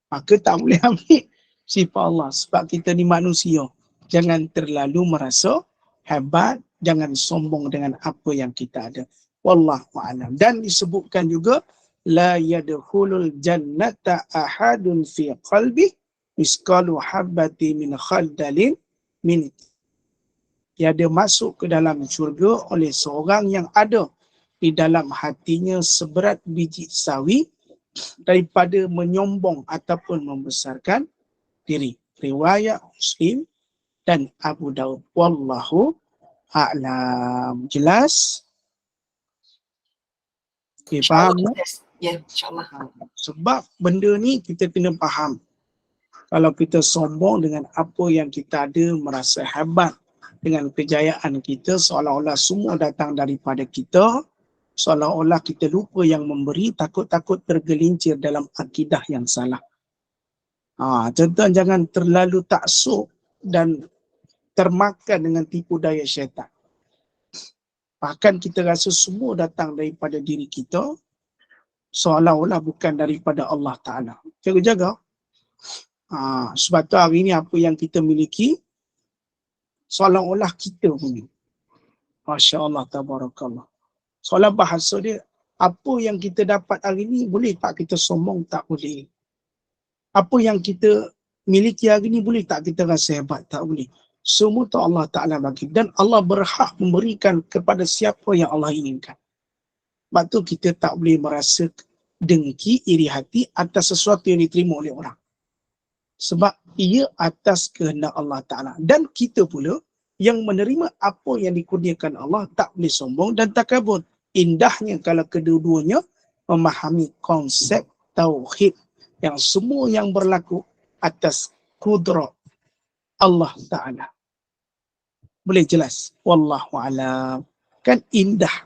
Maka tak boleh ambil sifat Allah sebab kita ni manusia. Jangan terlalu merasa hebat, jangan sombong dengan apa yang kita ada. Wallahu a'lam. Dan disebutkan juga la yadkhulul jannata ahadun fi qalbi misqalu habbati min khardalin min. Tiada masuk ke dalam syurga oleh seorang yang ada di dalam hatinya seberat biji sawi daripada menyombong ataupun membesarkan diri. Riwayat Muslim dan Abu Daud. Wallahu a'lam. Jelas? Okay, faham? Ya, insyaAllah. Sebab benda ni kita kena faham. Kalau kita sombong dengan apa yang kita ada, merasa hebat dengan kejayaan kita, seolah-olah semua datang daripada kita, seolah-olah kita lupa yang memberi, takut-takut tergelincir dalam akidah yang salah. Tuan-tuan jangan terlalu taksub dan termakan dengan tipu daya syaitan. Bahkan kita rasa semua datang daripada diri kita, seolah-olah bukan daripada Allah Ta'ala. Jaga-jaga. Sebab tu hari ni apa yang kita miliki, seolah-olah kita punya. Masya Allah, tabarakallah. Soalan bahasa dia, apa yang kita dapat hari ni, boleh tak kita sombong? Tak boleh. Apa yang kita miliki hari ni, boleh tak kita rasa hebat? Tak boleh. Semua tu Allah Ta'ala bagi. Dan Allah berhak memberikan kepada siapa yang Allah inginkan. Sebab tu kita tak boleh merasa dengki, iri hati atas sesuatu yang diterima oleh orang. Sebab ia atas kehendak Allah Ta'ala. Dan kita pula yang menerima apa yang dikurniakan Allah tak boleh sombong dan takabur. Indahnya kalau kedua-duanya memahami konsep tauhid yang semua yang berlaku atas kudrah Allah Ta'ala. Boleh jelas? Wallahu a'lam. Kan indah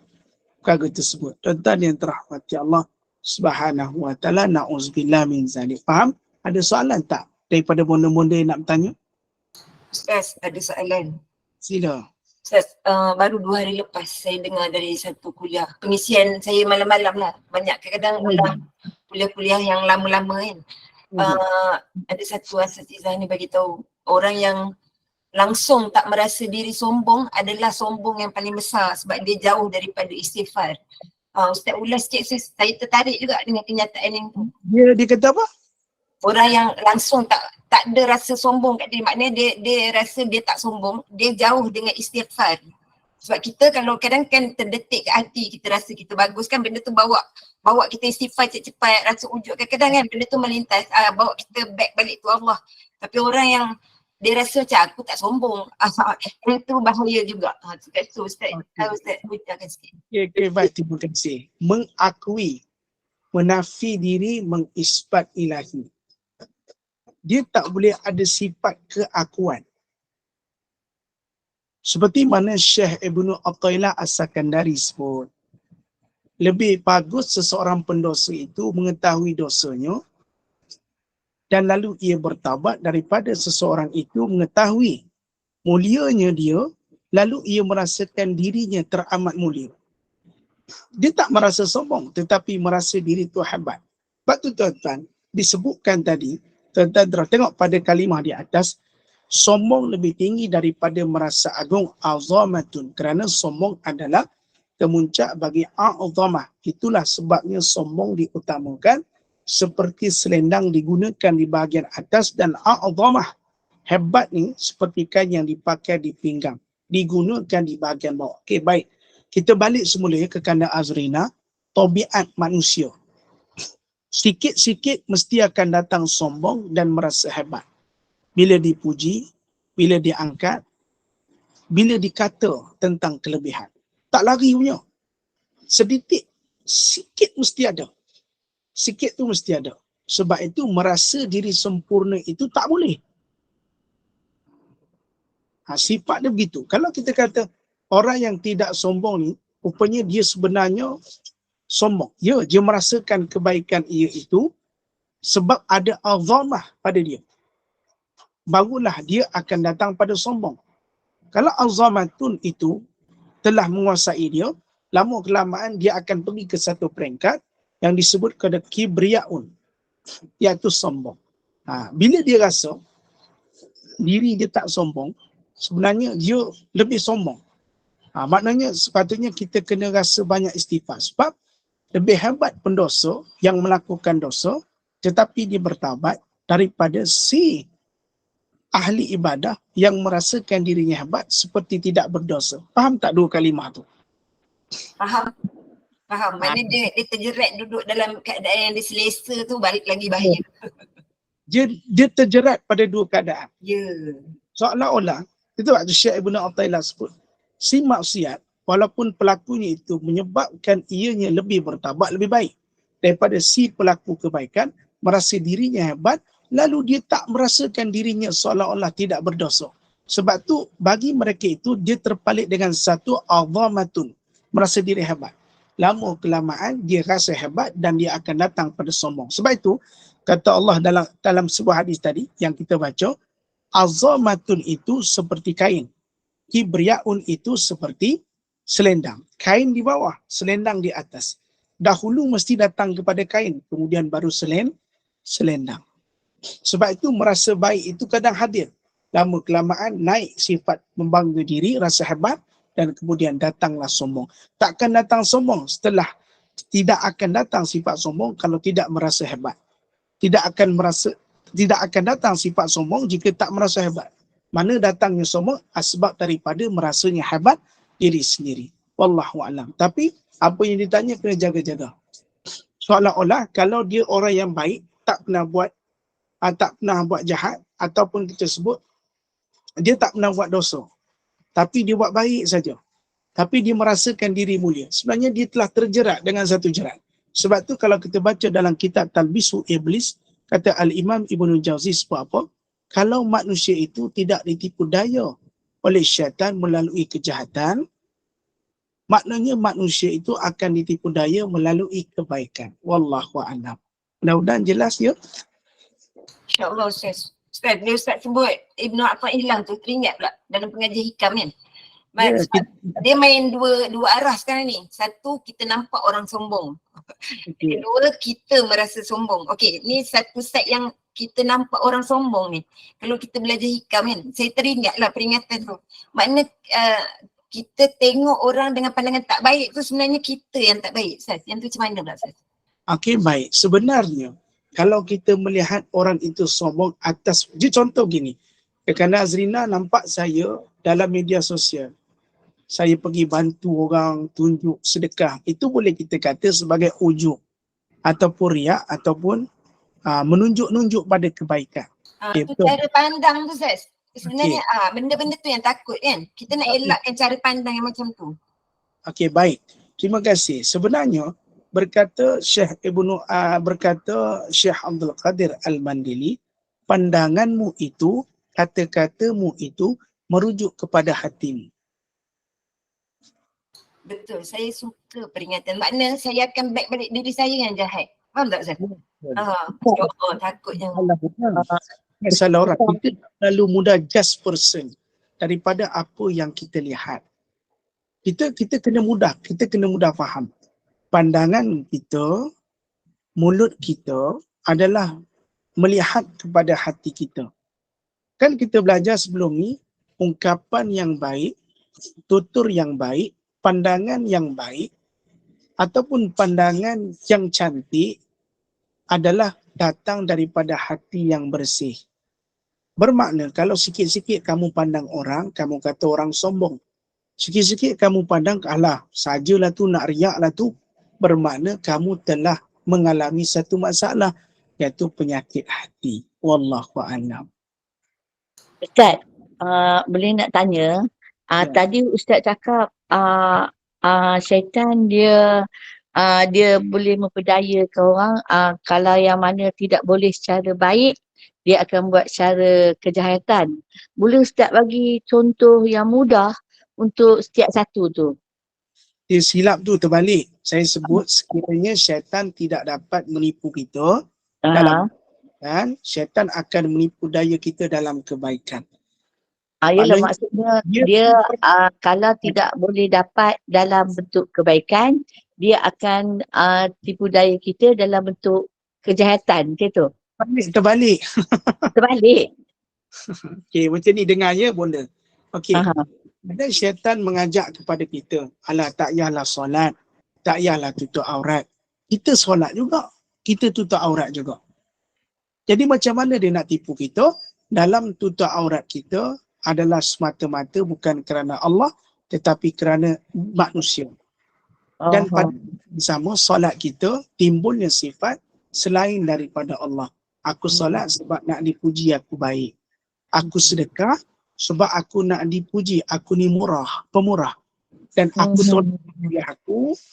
perkara tersebut. Tuan-tuan yang terahmati Allah Subhanahu wa ta'ala, na'uzubillah min zalik. Faham? Ada soalan tak daripada bonda-bonda yang nak bertanya? Ustaz, ada soalan. Sila. Ustaz, baru 2 hari lepas saya dengar dari satu kuliah. Pengisian saya malam-malam lah. Banyak kadang-kadang ulang kuliah-kuliah yang lama-lama kan. Ada satu asatizah ni bagi tahu orang yang langsung tak merasa diri sombong adalah sombong yang paling besar sebab dia jauh daripada istighfar. Ustaz ulas sikit, saya tertarik juga dengan kenyataan ini. Dia kata apa? Orang yang langsung tak ada rasa sombong kat diri, maknanya dia rasa dia tak sombong, dia jauh dengan istighfar. Sebab kita kalau kadang kan terdetik kat hati, kita rasa kita bagus kan, benda tu bawa kita istighfar cepat-cepat, rasa ujuk kadang-kadang kan benda tu melintas, bawa kita back balik tu Allah. Tapi orang yang dia rasa macam aku tak sombong, itu bahaya juga. So Ustaz, Ustaz ucapkan sikit. Okay, baik, terima kasih. Mengakui, menafi diri, mengisbat ilahi. Dia tak boleh ada sifat keakuan. Seperti mana Syekh Ibnu Athaillah As-Sakandari sebut, lebih bagus seseorang pendosa itu mengetahui dosanya dan lalu ia bertaubat daripada seseorang itu mengetahui mulianya dia lalu ia merasakan dirinya teramat mulia. Dia tak merasa sombong tetapi merasa diri itu hebat. Sebab tu tuan-tuan, disebutkan tadi, tuan-tuan tengok pada kalimah di atas, sombong lebih tinggi daripada merasa agung, azamatun, kerana sombong adalah kemuncak bagi azamah. Itulah sebabnya sombong diutamakan seperti selendang digunakan di bahagian atas dan azamah. Hebat ni seperti kain yang dipakai di pinggang, digunakan di bahagian bawah. Okey, baik. Kita balik semula ke kandang Azrina, tabiat manusia. Sikit-sikit mesti akan datang sombong dan merasa hebat. Bila dipuji, bila diangkat, bila dikata tentang kelebihan. Tak lari punya. Sikit mesti ada. Sikit tu mesti ada. Sebab itu merasa diri sempurna itu tak boleh. Sifat dia begitu. Kalau kita kata orang yang tidak sombong ni, rupanya dia sebenarnya sombong. Ya, dia merasakan kebaikan ia itu sebab ada azamah pada dia, barulah dia akan datang pada sombong. Kalau azamatun itu telah menguasai dia, lama kelamaan dia akan pergi ke satu peringkat yang disebut kata kibriyaun, iaitu sombong. Bila dia rasa diri dia tak sombong, sebenarnya dia lebih sombong. Maknanya sepatutnya kita kena rasa banyak istighfar, sebab lebih hebat pendosa yang melakukan dosa tetapi dia bertaubat daripada si ahli ibadah yang merasakan dirinya hebat seperti tidak berdosa. Faham tak dua kalimah tu? Faham. Mana dia terjerat duduk dalam keadaan yang dia selesa tu, balik lagi bahaya. Dia terjerat pada dua keadaan. Ya. Seolah-olah, itu waktu Syekh Ibn Athaillah sebut, si maksiat walaupun pelakunya itu menyebabkan ianya lebih bertaubat lebih baik daripada si pelaku kebaikan, merasa dirinya hebat, lalu dia tak merasakan dirinya seolah-olah tidak berdosa. Sebab tu bagi mereka itu dia terpalit dengan satu azamatun, merasa diri hebat. Lama kelamaan dia rasa hebat dan dia akan datang pada sombong. Sebab itu kata Allah dalam sebuah hadis tadi yang kita baca, azamatun itu seperti kain, kibriyaun itu seperti selendang. Kain di bawah, selendang di atas. Dahulu mesti datang kepada kain, kemudian baru selendang. Sebab itu merasa baik itu kadang hadir. Lama kelamaan naik sifat membangga diri, rasa hebat, dan kemudian datanglah sombong. Takkan datang sombong setelah, tidak akan datang sifat sombong kalau tidak merasa hebat. Tidak akan datang sifat sombong jika tak merasa hebat. Mana datangnya sombong? Sebab daripada merasanya hebat diri sendiri. Wallahu a'lam. Tapi apa yang ditanya kena jaga-jaga. Seolah-olah kalau dia orang yang baik, tak pernah buat jahat, ataupun kita sebut dia tak pernah buat dosa, tapi dia buat baik saja, tapi dia merasakan diri mulia, sebenarnya dia telah terjerat dengan satu jerat. Sebab tu kalau kita baca dalam kitab Talbisu Iblis, kata Al-Imam Ibnu Jauzi sebab apa? Kalau manusia itu tidak ditipu daya oleh syaitan melalui kejahatan, maknanya manusia itu akan ditipu daya melalui kebaikan. Wallahu a'lam. Mudah-mudahan jelas ya. InsyaAllah Ustaz. Ustaz sebut Ibn Athaillah tu, teringat pula dalam pengajian hikam kan. Dia main dua arah sekarang ni. Satu, kita nampak orang sombong. Kedua, kita merasa sombong. Okey, ni satu set yang kita nampak orang sombong ni. Kalau kita belajar hikam kan, saya teringatlah peringatan tu. Makna kita tengok orang dengan pandangan tak baik tu sebenarnya kita yang tak baik, Ustaz. Yang tu macam mana pula, Ustaz? Okey, baik. Sebenarnya kalau kita melihat orang itu sombong atas, contoh gini, kerana Azrina nampak saya dalam media sosial, saya pergi bantu orang, tunjuk sedekah, itu boleh kita kata sebagai ujub ataupun riak ataupun menunjuk-nunjuk pada kebaikan. Itu cara pandang tu, Ustaz. Sebenarnya benda-benda tu yang takut kan. Kita nak elakkan cara pandang yang macam tu. Okey, baik. Terima kasih. Sebenarnya berkata Syekh Abdul Qadir Al-Mandili, pandanganmu itu, kata-katamu itu merujuk kepada hatimu. Betul, saya suka peringatan. Makna saya akan back balik diri saya yang jahat. Faham tak, Ustaz? Takutnya. Masalah orang, kita terlalu mudah judge person daripada apa yang kita lihat. Kita kena mudah faham. Pandangan kita, mulut kita adalah melihat kepada hati kita. Kan kita belajar sebelum ni, ungkapan yang baik, tutur yang baik, pandangan yang baik, ataupun pandangan yang cantik adalah datang daripada hati yang bersih. Bermakna kalau sikit-sikit kamu pandang orang, kamu kata orang sombong. Sikit-sikit kamu pandang, alah sajalah tu, nak riak lah tu. Bermakna kamu telah mengalami satu masalah, iaitu penyakit hati. Wallahu a'lam. Ustaz, boleh nak tanya, tadi Ustaz cakap syaitan dia boleh memperdaya ke orang, kalau yang mana tidak boleh secara baik, dia akan buat secara kejahatan. Boleh Ustaz bagi contoh yang mudah untuk setiap satu tu? Dia silap tu terbalik. Saya sebut sekiranya syaitan tidak dapat menipu kita, Dalam kebaikan, syaitan akan menipu daya kita dalam kebaikan. Yelah, Maknanya maksudnya dia dia kalau tidak boleh dapat dalam bentuk kebaikan, dia akan tipu daya kita dalam bentuk kejahatan, macam tu. terbalik. Terbalik. Okey, macam ni dengar ya bonda. Okey. Aha. Dan syaitan mengajak kepada kita, alah tak payahlah solat, tak payahlah tutup aurat. Kita solat juga, kita tutup aurat juga. Jadi macam mana dia nak tipu kita? Dalam tutup aurat kita adalah semata-mata bukan kerana Allah tetapi kerana manusia. Dan pada sama solat kita timbulnya sifat selain daripada Allah. Aku solat sebab nak dipuji aku baik. Aku sedekah sebab aku nak dipuji aku ni murah, pemurah. Dan aku tolong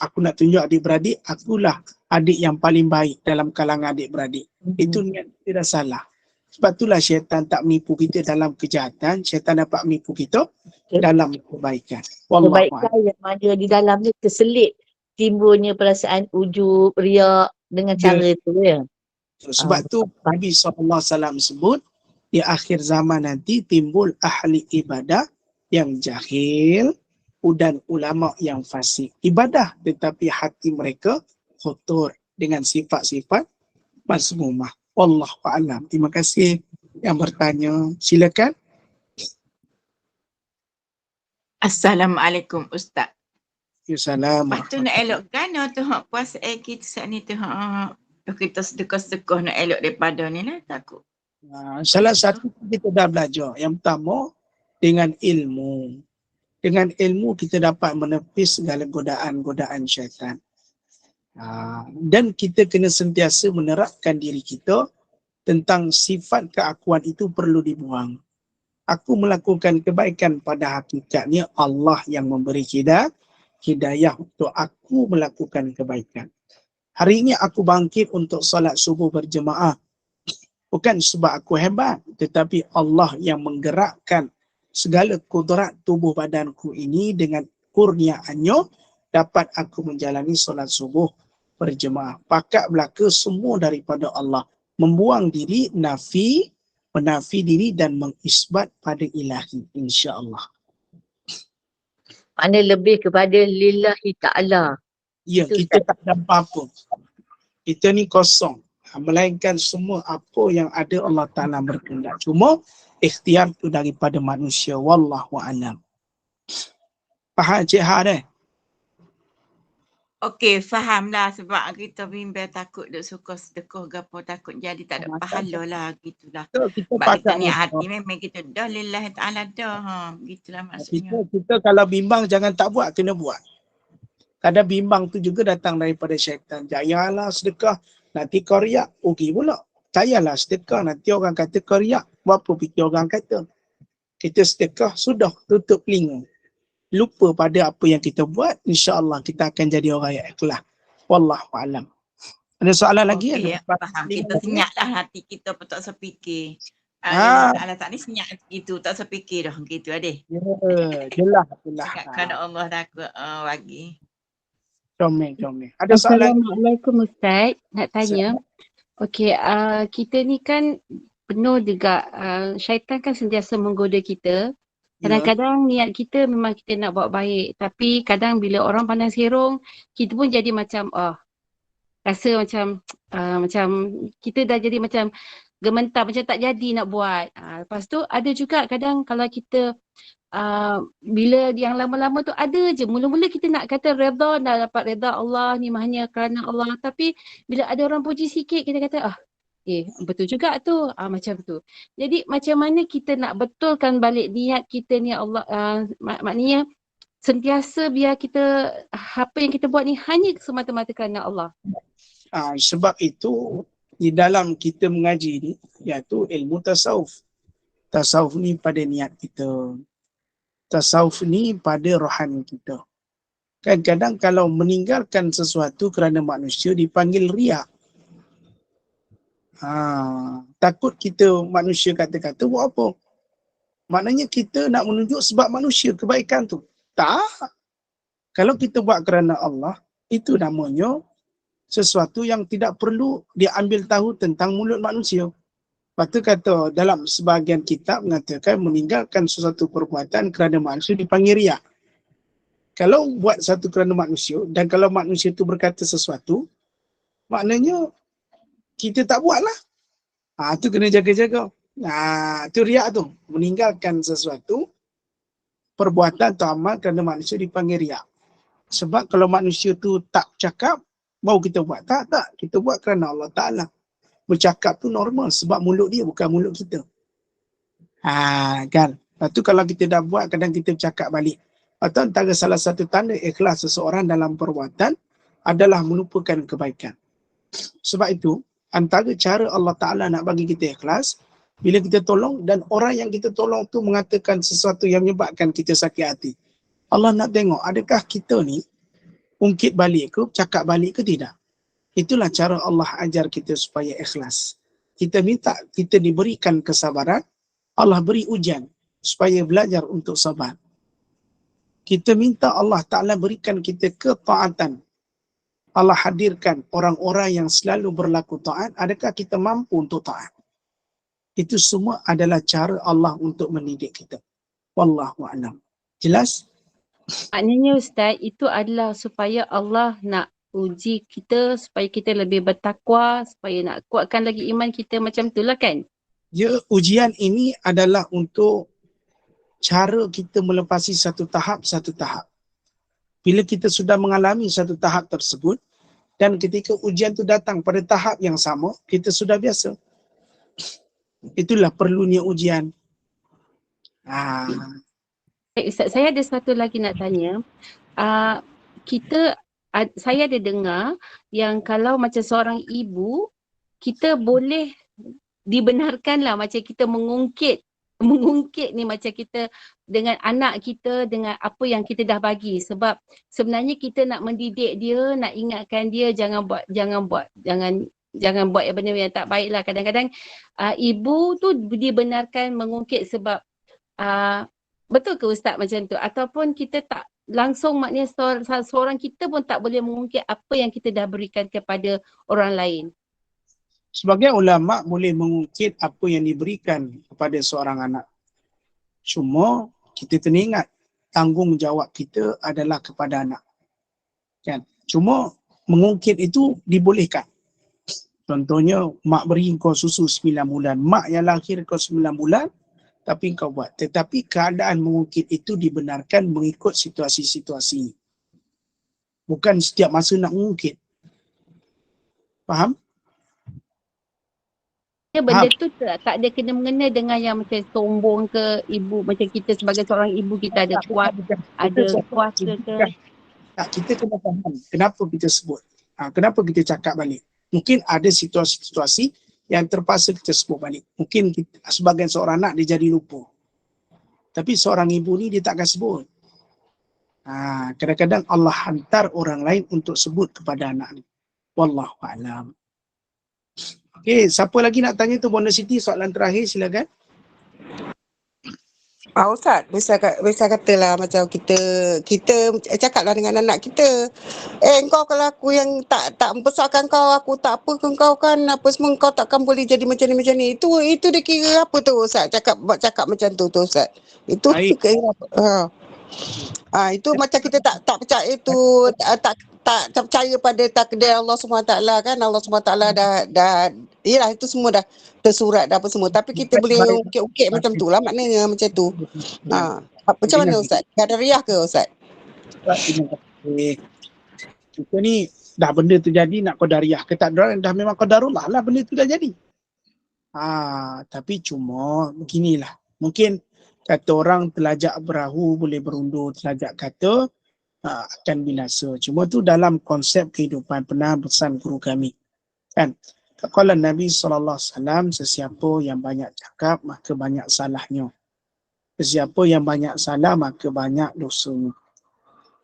aku nak tunjuk adik-beradik, akulah adik yang paling baik dalam kalangan adik-beradik. Itu niat kita dah salah. Sebab itulah syaitan tak menipu kita dalam kejahatan, syaitan dapat menipu kita dalam kebaikan. Kebaikan yang ada di dalam ni terselit timbulnya perasaan ujub, riak dengan cara tu ya. Sebab tu Nabi SAW sebut di akhir zaman nanti timbul ahli ibadah yang jahil dan ulama yang fasik. Ibadah tetapi hati mereka kotor dengan sifat-sifat mazmumah. Wallahu a'lam. Terima kasih yang bertanya. Silakan. Assalamualaikum Ustaz. Assalamualaikum. Lepas tu nak elokkan tu hak puasa kita saat ni tu hak kita sedekah-sedekah nak elok daripada ni lah takut. Salah satu kita dah belajar. Yang pertama dengan ilmu. Dengan ilmu kita dapat menepis segala godaan-godaan syaitan. Dan kita kena sentiasa menerapkan diri kita tentang sifat keakuan itu perlu dibuang. Aku melakukan kebaikan pada hakikatnya Allah yang memberi hidayah untuk aku melakukan kebaikan. Hari ini aku bangkit untuk solat subuh berjemaah. Bukan sebab aku hebat, tetapi Allah yang menggerakkan segala kudrat tubuh badanku ini dengan kurniaannya dapat aku menjalani solat subuh berjemaah. Pakat belaka semua daripada Allah. Membuang diri, menafi diri dan mengisbat pada ilahi. InsyaAllah. Mana lebih kepada lillahi ta'ala. Ya, kita tak ada apa-apa. Kita ni kosong. Melainkan semua apa yang ada Allah Ta'ala berkehendak. Cuma ikhtiar tu daripada manusia. Wallahu a'lam. Faham Cik Ha dah? Okey, fahamlah sebab kita bimbang takut duk suka sedekah gapo takut jadi tak ada pahala lah gitulah. Kita Sebab kita niat hati memang kita dah lillahi ta'ala dah. Gitulah maksudnya. Kita kalau bimbang jangan tak buat, kena buat. Kadang bimbang tu juga datang daripada syaitan. Jayalah sedekah, nanti kau riak, okey pula. Jayalah sedekah, nanti orang kata kau riak. Berapa fikir orang kata? Kita sedekah, sudah tutup telinga. Lupa pada apa yang kita buat, insya-Allah kita akan jadi orang yang ikhlas. Wallahu a'lam. Ada soalan lagi? Okey, faham. Kita senyaplah hati kita pun tak sepikir. Allah tak ni senyap gitu, tak sepikir dah gitu adik. Ya, jelas. Kerana Allah dah bagi. Comel. Ada soalan? Assalamualaikum Ustaz, nak tanya. Okey, kita ni kan penuh juga, syaitan kan sentiasa menggoda kita. Kadang-kadang niat kita memang kita nak buat baik, tapi kadang bila orang pandang serong, kita pun jadi macam rasa macam kita dah jadi macam gementar, macam tak jadi nak buat. Lepas tu ada juga kadang kalau kita bila yang lama-lama tu ada je, mula-mula kita nak kata redha, dah dapat redha Allah ni hanya kerana Allah, tapi bila ada orang puji sikit kita kata betul juga tu, macam tu. Jadi macam mana kita nak betulkan balik niat kita ni Allah, maknanya sentiasa biar kita apa yang kita buat ni hanya semata-mata kerana Allah. Sebab itu di dalam kita mengaji ni iaitu ilmu tasawuf. Tasawuf ni pada niat kita. Tasawuf ni pada rohani kita. Kadang-kadang kalau meninggalkan sesuatu kerana manusia dipanggil riak. Takut kita manusia kata-kata buat apa? Maknanya kita nak menunjuk sebab manusia kebaikan tu. Tak. Kalau kita buat kerana Allah, itu namanya sesuatu yang tidak perlu diambil tahu tentang mulut manusia. Lepas tu kata dalam sebahagian kitab mengatakan meninggalkan sesuatu perbuatan kerana manusia dipanggil riak. Kalau buat satu kerana manusia dan kalau manusia itu berkata sesuatu, maknanya kita tak buat lah. Tu kena jaga-jaga. Tu riak tu. Meninggalkan sesuatu perbuatan atau amal kerana manusia dipanggil riak. Sebab kalau manusia tu tak cakap, baru kita buat. Tak. Kita buat kerana Allah Ta'ala. Bercakap tu normal sebab mulut dia bukan mulut kita. Kan. Lepas tu kalau kita dah buat, kadang kita bercakap balik. Atau antara salah satu tanda ikhlas seseorang dalam perbuatan adalah melupakan kebaikan. Sebab itu, antara cara Allah Ta'ala nak bagi kita ikhlas, bila kita tolong dan orang yang kita tolong tu mengatakan sesuatu yang menyebabkan kita sakit hati. Allah nak tengok, adakah kita ni ungkit balik ke, cakap balik ke tidak? Itulah cara Allah ajar kita supaya ikhlas. Kita minta kita diberikan kesabaran, Allah beri ujian supaya belajar untuk sabar. Kita minta Allah Ta'ala berikan kita ketaatan. Allah hadirkan orang-orang yang selalu berlaku taat, adakah kita mampu untuk taat? Itu semua adalah cara Allah untuk mendidik kita. Wallahu a'lam. Jelas? Maknanya Ustaz, itu adalah supaya Allah nak uji kita, supaya kita lebih bertakwa, supaya nak kuatkan lagi iman kita, macam itulah kan? Ya, ujian ini adalah untuk cara kita melepasi satu tahap. Bila kita sudah mengalami satu tahap tersebut dan ketika ujian itu datang pada tahap yang sama, kita sudah biasa. Itulah perlunya ujian. Ustaz, saya ada satu lagi nak tanya. Saya ada dengar yang kalau macam seorang ibu, kita boleh dibenarkan lah macam kita mengungkit ni macam kita dengan anak kita, dengan apa yang kita dah bagi, sebab sebenarnya kita nak mendidik dia, nak ingatkan dia jangan buat benda yang tak baik lah. Kadang-kadang ibu tu dibenarkan mengungkit sebab betul ke Ustaz macam tu? Ataupun kita tak langsung, maknanya seorang kita pun tak boleh mengungkit apa yang kita dah berikan kepada orang lain. Sebagai ulama boleh mengungkit apa yang diberikan kepada seorang anak. Cuma kita kena ingat tanggungjawab kita adalah kepada anak. Kan? Cuma mengungkit itu dibolehkan. Contohnya mak beri kau susu 9 bulan. Mak yang lahir kau 9 bulan tapi kau buat. Tetapi keadaan mengungkit itu dibenarkan mengikut situasi-situasi. Bukan setiap masa nak mengungkit. Faham? Benda tu tak ada kena mengena dengan yang macam sombong ke ibu, macam kita sebagai seorang ibu kita ada kuasa ke. Kita kena faham kenapa kita sebut. Kenapa kita cakap balik. Mungkin ada situasi-situasi yang terpaksa kita sebut balik. Mungkin kita, sebagai seorang anak dia jadi lupa. Tapi seorang ibu ni dia tak akan sebut. Kadang-kadang Allah hantar orang lain untuk sebut kepada anak ni. Wallahu a'lam. Okey, siapa lagi nak tanya tu Bonda Siti, soalan terakhir silakan. Ustaz, bisa katalah macam kita cakaplah dengan anak kita. Kau kalau aku yang tak membesarkan kau, aku tak apa ke kau kan, apa semua kau takkan boleh jadi macam ni. Itu dia kira apa tu Ustaz? Cakap macam tu Ustaz. Itu kira apa? Itu macam kita tak percaya tu, tak percaya pada takdir Allah SWT kan. Allah SWT dah yalah, itu semua dah tersurat dah apa semua. Tapi kita boleh ukit-ukit macam tu lah maknanya macam tu. Macam mana Ustaz? Qadariyah ke Ustaz? Kita ni dah benda tu jadi nak qadariyah ke tak, dah memang qadarullah lah benda tu dah jadi. Tapi cuma beginilah. Mungkin kata orang telajak perahu boleh berundur, telajak kata akan binasa. Cuma tu dalam konsep kehidupan. Pernah pesan guru kami. Kan? Kalau Nabi SAW, sesiapa yang banyak cakap, maka banyak salahnya. Sesiapa yang banyak salah, maka banyak dosanya.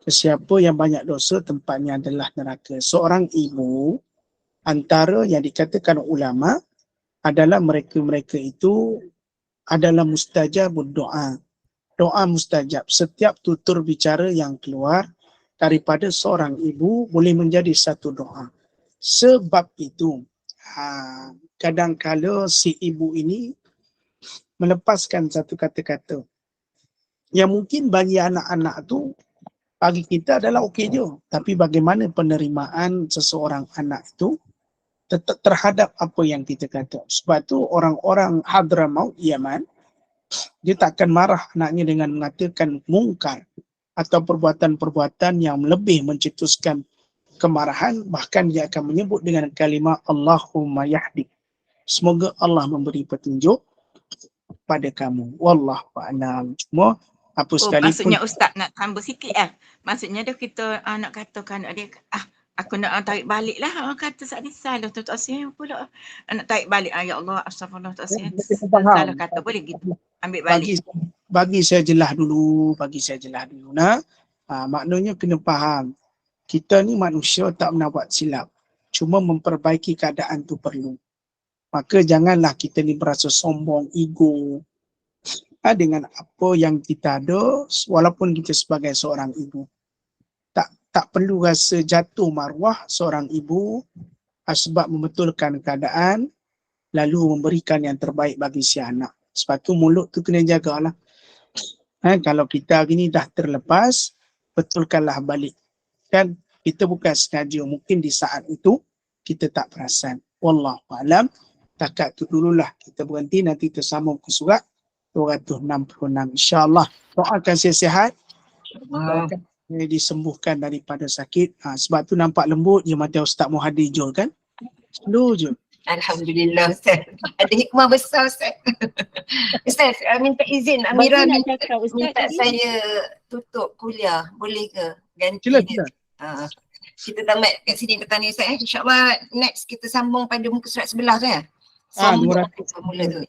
Sesiapa yang banyak dosa, tempatnya adalah neraka. Seorang ibu, antara yang dikatakan ulama, adalah mereka-mereka itu adalah mustajabud doa. Doa mustajab. Setiap tutur bicara yang keluar daripada seorang ibu boleh menjadi satu doa. Sebab itu kadang-kala si ibu ini melepaskan satu kata-kata yang mungkin bagi anak-anak tu, bagi kita adalah okey je. Tapi bagaimana penerimaan seseorang anak itu terhadap apa yang kita kata. Sebab tu orang-orang Hadramaut Yaman, dia takkan marah anaknya dengan mengatakan mungkar atau perbuatan-perbuatan yang lebih mencetuskan kemarahan, bahkan dia akan menyebut dengan kalimah Allahumma yahdi. Semoga Allah memberi petunjuk pada kamu. Wallahu a'lam. Cuma apa sekalipun. Maksudnya Ustaz nak tambah sikit Maksudnya dia kita nak katakan dia aku nak tarik balik lah. Orang kata saat ni salah tu tak siap pula. Nak tarik balik. Ya Allah, astagfirullah tak siap. Salah kata boleh gitu. Ambil balik. Bagi saya jelas dulu. Maknanya kena faham. Kita ni manusia tak pernah buat silap. Cuma memperbaiki keadaan tu perlu. Maka janganlah kita ni berasa sombong, ego dengan apa yang kita ada, walaupun kita sebagai seorang ibu. Tak perlu rasa jatuh maruah seorang ibu sebab membetulkan keadaan lalu memberikan yang terbaik bagi si anak. Sebab tu mulut tu kena jagalah. Kalau kita hari ni dah terlepas, betulkanlah balik. Kan kita bukan sengaja, mungkin di saat itu kita tak perasan. Wallahu a'lam. Takat tu dululah kita berhenti, nanti tersambung ke surat 266 insya-Allah. Doakan saya sihat. Doakan saya disembuhkan daripada sakit. Sebab tu nampak lembut je mata Ustaz Muhadi Jol kan? Slow je. Alhamdulillah Ustaz. Ada hikmah besar Ustaz. Ustaz, minta izin Amira minta saya tutup kuliah. Boleh ke? Ganti dia. Kita tamat kat sini petang ni Ustaz. InsyaAllah next kita sambung pada muka surat sebelah tu ya. Sambung mula tu.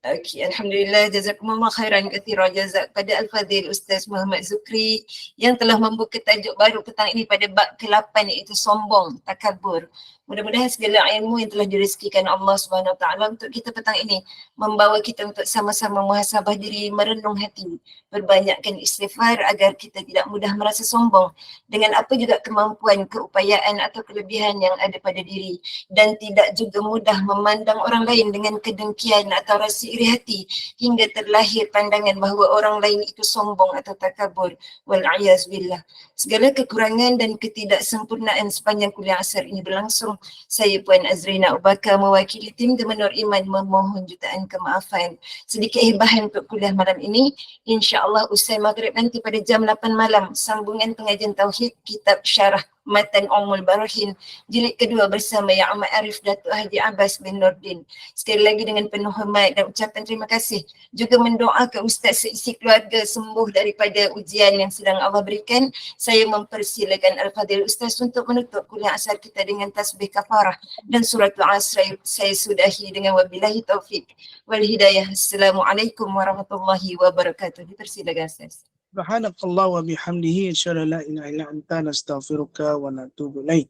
Okay, Alhamdulillah, jazakumullah khairan kathira jazak pada Al-Fadhil Ustaz Muhammad Zukri yang telah membuka tajuk baru petang ini pada bab ke-8 iaitu sombong, takabur. Mudah-mudahan segala ilmu yang telah direzekikan Allah Subhanahu Wa Taala untuk kita petang ini membawa kita untuk sama-sama muhasabah diri, merenung hati, berbanyakkan istighfar agar kita tidak mudah merasa sombong dengan apa juga kemampuan, keupayaan atau kelebihan yang ada pada diri, dan tidak juga mudah memandang orang lain dengan kedengkian atau rasa iri hati hingga terlahir pandangan bahawa orang lain itu sombong atau takabur. Wal'iyazbillah. Segala kekurangan dan ketidaksempurnaan sepanjang kuliah asar ini berlangsung, saya Puan Azrina Abu Bakar mewakili tim The Menur Iman memohon jutaan kemaafan. Sedikit hibahan untuk kuliah malam ini, insya-Allah usai maghrib nanti pada jam 8 malam sambungan pengajian tauhid kitab syarah Matan Ummul Barahin jilid kedua bersama Yang Amat Arif Datuk Haji Abbas bin Nurdin. Sekali lagi dengan penuh hormat dan ucapan terima kasih juga mendoakan Ustaz seisi keluarga sembuh daripada ujian yang sedang Allah berikan. Saya mempersilakan Al-Fadhil Ustaz untuk menutup kuliah asar kita dengan tasbih kafarah dan suratul Asr. Saya sudahi dengan wabillahi taufik wal hidayah. Assalamualaikum warahmatullahi wabarakatuh. Dipersilakan Ustaz. Subhanakallah wa bihamdihi asyhadu an la ilaha illa anta nastaghfiruka wa natubu ilaik.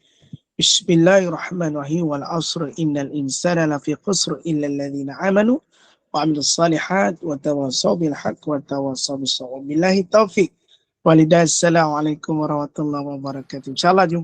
Bismillahirrahmanirrahim. Wal 'asr innal insana lafi khusr illa alladhina amanu wa 'amilus salihat wa tawassaw bil haqq wa tawassaw bis sabr. Billahi taufik. Assalamualaikum warahmatullahi wabarakatuh. Insyaallah